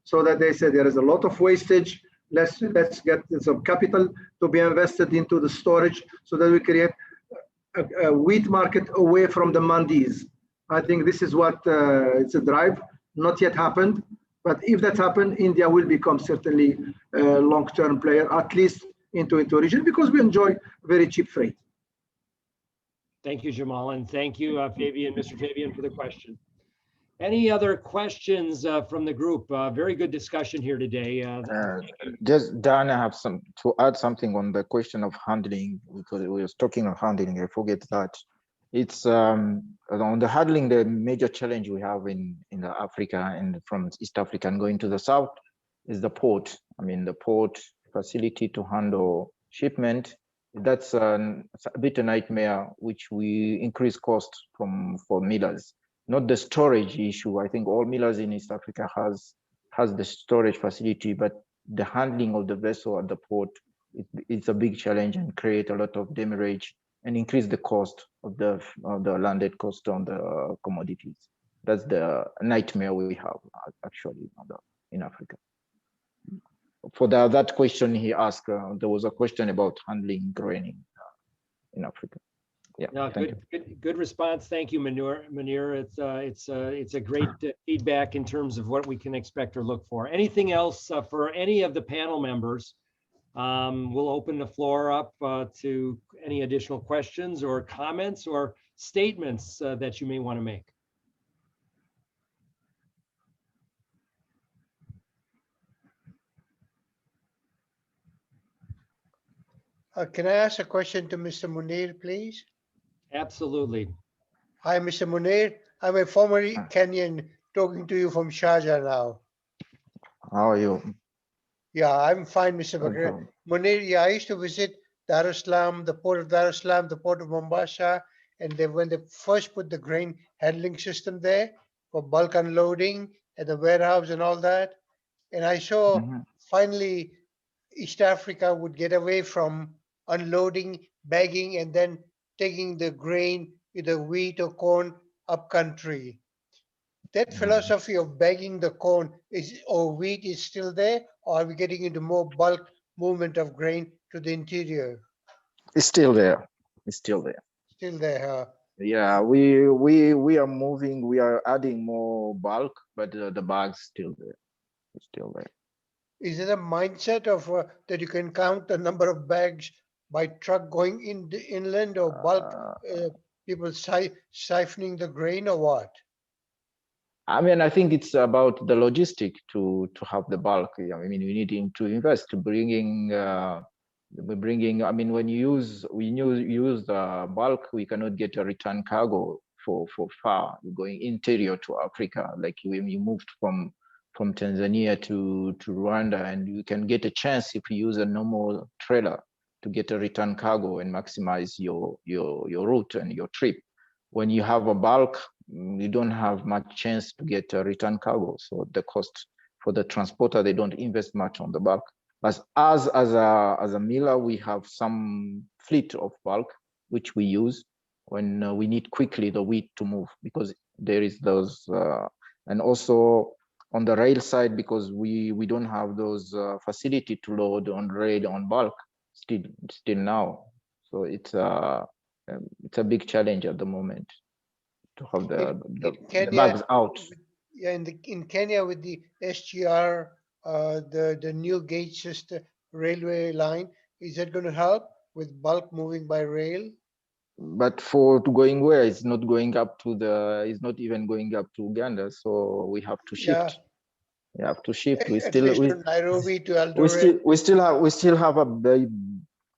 so that they said there is a lot of wastage. Let's get some capital to be invested into the storage so that we create a wheat market away from the mandis. I think this is what it's a drive, not yet happened. But if that happens, India will become certainly a long-term player, at least into region, because we enjoy very cheap freight. Thank you, Jamal, and thank you, Fabian, Mr. Fabian, for the question. Any other questions from the group? Very good discussion here today. Just Dan, I have to add something on the question of handling, because we were talking of handling. I forget that. It's on the handling, the major challenge we have in Africa and from East Africa and going to the south is the port. I mean, the port facility to handle shipment. That's a bit a nightmare, which we increase cost for millers. Not the storage issue. I think all millers in East Africa has the storage facility, but the handling of the vessel at the port, it's a big challenge and create a lot of demurrage and increase the cost of the landed cost on the commodities. That's the nightmare we have actually in Africa. For that question he asked, there was a question about handling grain in Africa. Yeah, no, good response. Thank you, MOUNIR. It's a great feedback in terms of what we can expect or look for. Anything else for any of the panel members? We'll open the floor up to any additional questions or comments or statements that you may want to make. Can I ask a question to Mr. MOUNIR, please? Absolutely. Hi, Mr. MOUNIR. I'm a former Kenyan talking to you from Sharjah now. How are you? Yeah, I'm fine, Mr. Bakhresa. MOUNIR, yeah, I used to visit Dar es Salaam, the port of Dar es Salaam, the port of Mombasa, and when they first put the grain handling system there for bulk unloading at the warehouse and all that, and I saw finally East Africa would get away from unloading, bagging, and then taking the grain, either wheat or corn, up country. That philosophy of bagging the corn or wheat is still there, or are we getting into more bulk movement of grain to the interior? It's still there. It's still there. Still there, huh? Yeah, we are moving. We are adding more bulk, but the bag's still there. It's still there. Is it a mindset of that you can count the number of bags by truck going in the inland, or bulk people siphoning the grain, or what? I mean, I think it's about the logistic to have the bulk. I mean, we need to invest to bringing. I mean, when you use the bulk, we cannot get a return cargo for far going interior to Africa. Like when you moved from Tanzania to Rwanda, and you can get a chance if you use a normal trailer to get a return cargo and maximize your route and your trip. When you have a bulk, you don't have much chance to get a return cargo. So the cost for the transporter, they don't invest much on the bulk. But as a miller, we have some fleet of bulk which we use when we need quickly the wheat to move, because there is those and also on the rail side, because we don't have those facility to load on rail on bulk still now. So it's a big challenge at the moment to have the bags out. Yeah, in Kenya with the SGR, the new gauge system railway line, is that going to help with bulk moving by rail? But for going where? It's not going up to it's not even going up to Uganda. So we have to shift. Yeah. We have to shift. We from Nairobi to Eldoret. We still have a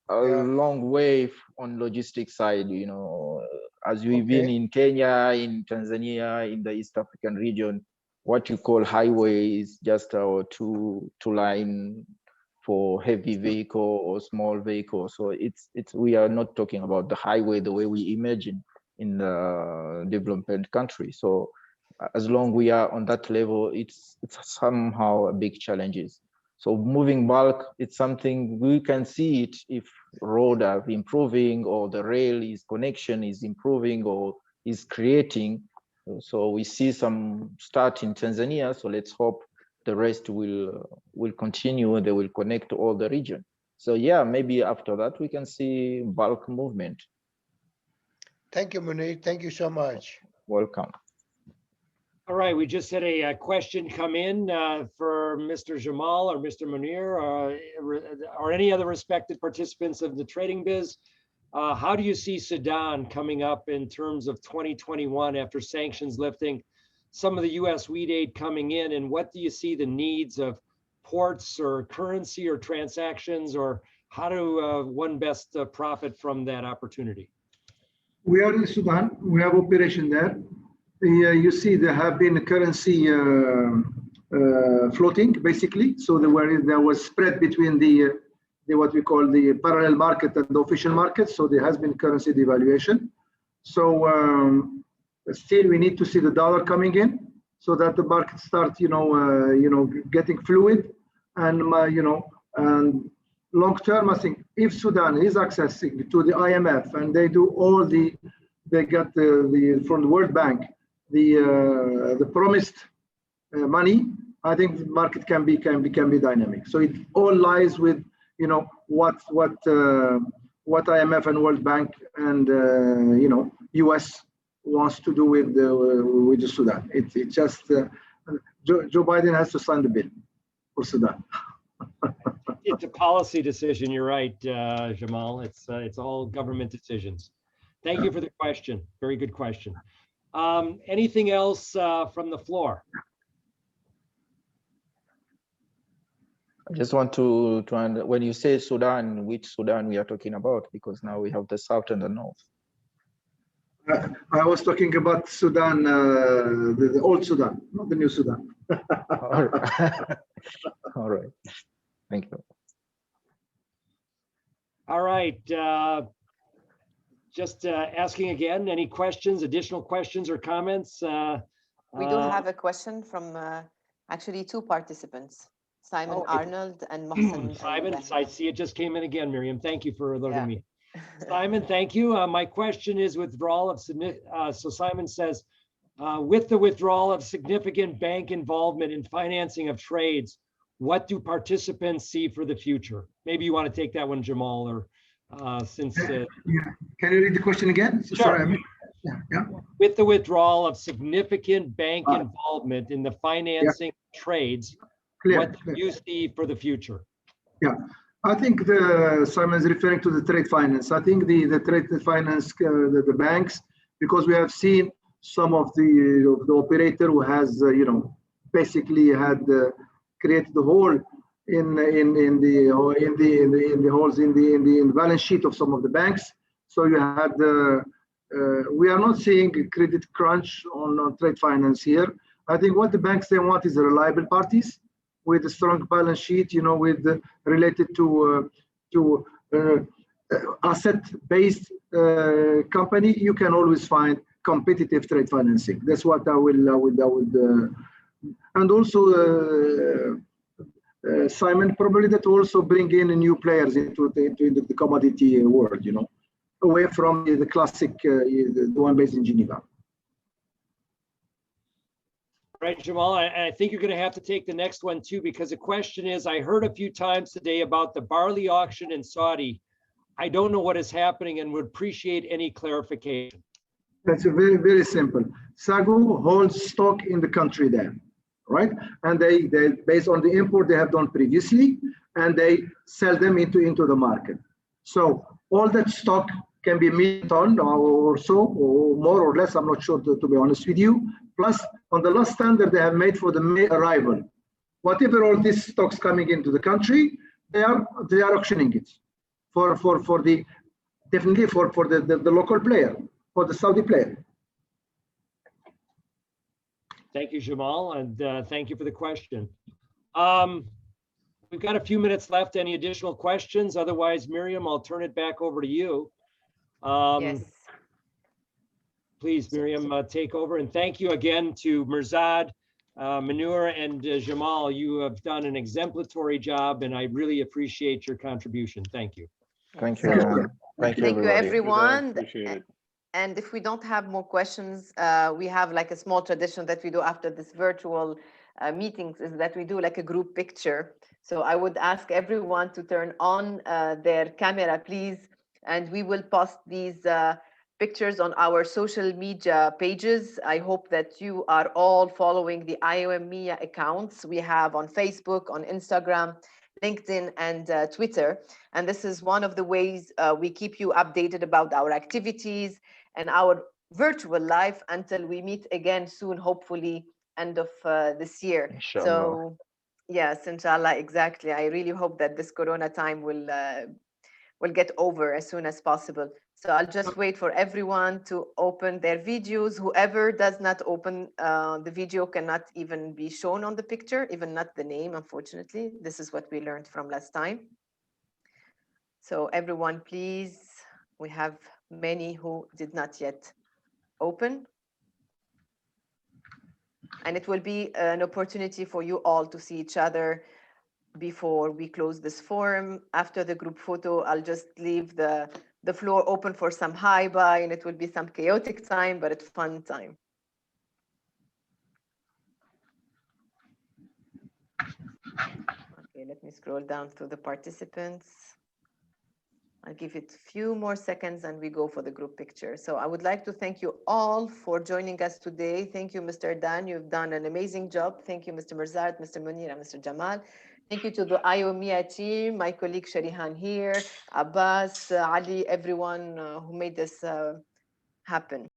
long way on logistics side, you know, as we've been in Kenya, in Tanzania, in the East African region. What you call highway is just our two line for heavy vehicle or small vehicle. So we are not talking about the highway the way we imagine in the development country. So as long we are on that level, it's somehow a big challenges. So moving bulk, it's something we can see it if road are improving or the rail connection is improving or is creating. So we see some start in Tanzania. So let's hope the rest will continue and they will connect to all the region. So yeah, maybe after that we can see bulk movement. Thank you, Mounir. Thank you so much. Welcome. All right, we just had a question come in for Mr. Jamal or Mr. Mounir or any other respected participants of the trading biz. How do you see Sudan coming up in terms of 2021 after sanctions lifting, some of the US wheat aid coming in, and what do you see the needs of ports or currency or transactions, or how do one best profit from that opportunity? We are in Sudan. We have operation there. You see, there have been currency floating, basically. So there was spread between the what we call the parallel market and the official market. So there has been currency devaluation. So still, we need to see the dollar coming in, so that the market start, getting fluid, and and long term, I think if Sudan is accessing to the IMF and they do all they get from the World Bank the promised money, I think the market can be dynamic. So it all lies with what IMF and World Bank and US wants to do with the Sudan. It's just Joe Biden has to sign the bill for Sudan. It's a policy decision. You're right, Jamal. It's all government decisions. Thank you for the question. Very good question. Anything else from the floor? I just want to when you say Sudan, which Sudan we are talking about, because now we have the south and the north. I was talking about Sudan, the old Sudan, not the new Sudan. All right. All right. Thank you. All right. Just asking again, any questions, additional questions or comments? We do have a question from actually two participants, Simon Arnold and Mohsen. Simon, I see it just came in again, Miriam. Thank you for alerting me. Simon, thank you. My question is withdrawal of, so Simon says, with the withdrawal of significant bank involvement in financing of trades, what do participants see for the future? Maybe you want to take that one, Jamal, or since... Can you read the question again? Sure. Sorry. With the withdrawal of significant bank involvement in the financing of trades, what do you see for the future? Yeah, I think Simon is referring to the trade finance. I think the trade finance, the banks, because we have seen some of the operator who has basically had created the hole in the holes in the balance sheet of some of the banks. So you had we are not seeing a credit crunch on trade finance here. I think what the banks they want is reliable parties with a strong balance sheet, with related to asset-based company. You can always find competitive trade financing. That's what I would and also Simon, probably that also bring in new players into the commodity world, away from the classic the one based in Geneva. Right, Jamal, I think you're going to have to take the next one too, because the question is, I heard a few times today about the barley auction in Saudi. I don't know what is happening and would appreciate any clarification. That's a very, very simple. SAGU holds stock in the country there, right? And they based on the import they have done previously, and they sell them into the market. So all that stock can be million ton or so, or more or less, I'm not sure to be honest with you. Plus, on the last standard they have made for the May arrival, whatever all these stocks coming into the country, they are auctioning it for the definitely for the local player, for the Saudi player. Thank you, Jamal, and thank you for the question. We've got a few minutes left. Any additional questions? Otherwise, Miriam, I'll turn it back over to you. Yes. Please, Miriam, take over. And thank you again to MERZAD, MOUNIR, and Jamal. You have done an exemplary job, and I really appreciate your contribution. Thank you. Thank you. So, Thank you, everyone. Appreciate it. And if we don't have more questions, we have like a small tradition that we do after this virtual meetings, is that we do like a group picture. So I would ask everyone to turn on their camera, please. And we will post these pictures on our social media pages. I hope that you are all following the IAOM MEA accounts we have on Facebook, on Instagram, LinkedIn, and Twitter. And this is one of the ways we keep you updated about our activities and our virtual life until we meet again soon, hopefully end of this year. Inshallah. So yes, inshallah, exactly. I really hope that this Corona time will get over as soon as possible. So I'll just wait for everyone to open their videos. Whoever does not open the video cannot even be shown on the picture, even not the name, unfortunately. This is what we learned from last time. So everyone, please, we have many who did not yet open. And it will be an opportunity for you all to see each other before we close this forum. After the group photo, I'll just leave the floor open for some hi-bye, and it will be some chaotic time, but it's fun time. Okay, let me scroll down through the participants. I'll give it a few more seconds and we go for the group picture. So I would like to thank you all for joining us today. Thank you, Mr. Dan. You've done an amazing job. Thank you, Mr. MERZAD, Mr. MOUNIR, and Mr. Jamal. Thank you to the IAOM MEA team, my colleague Sharihan here, Abbas, Ali, everyone who made this happen.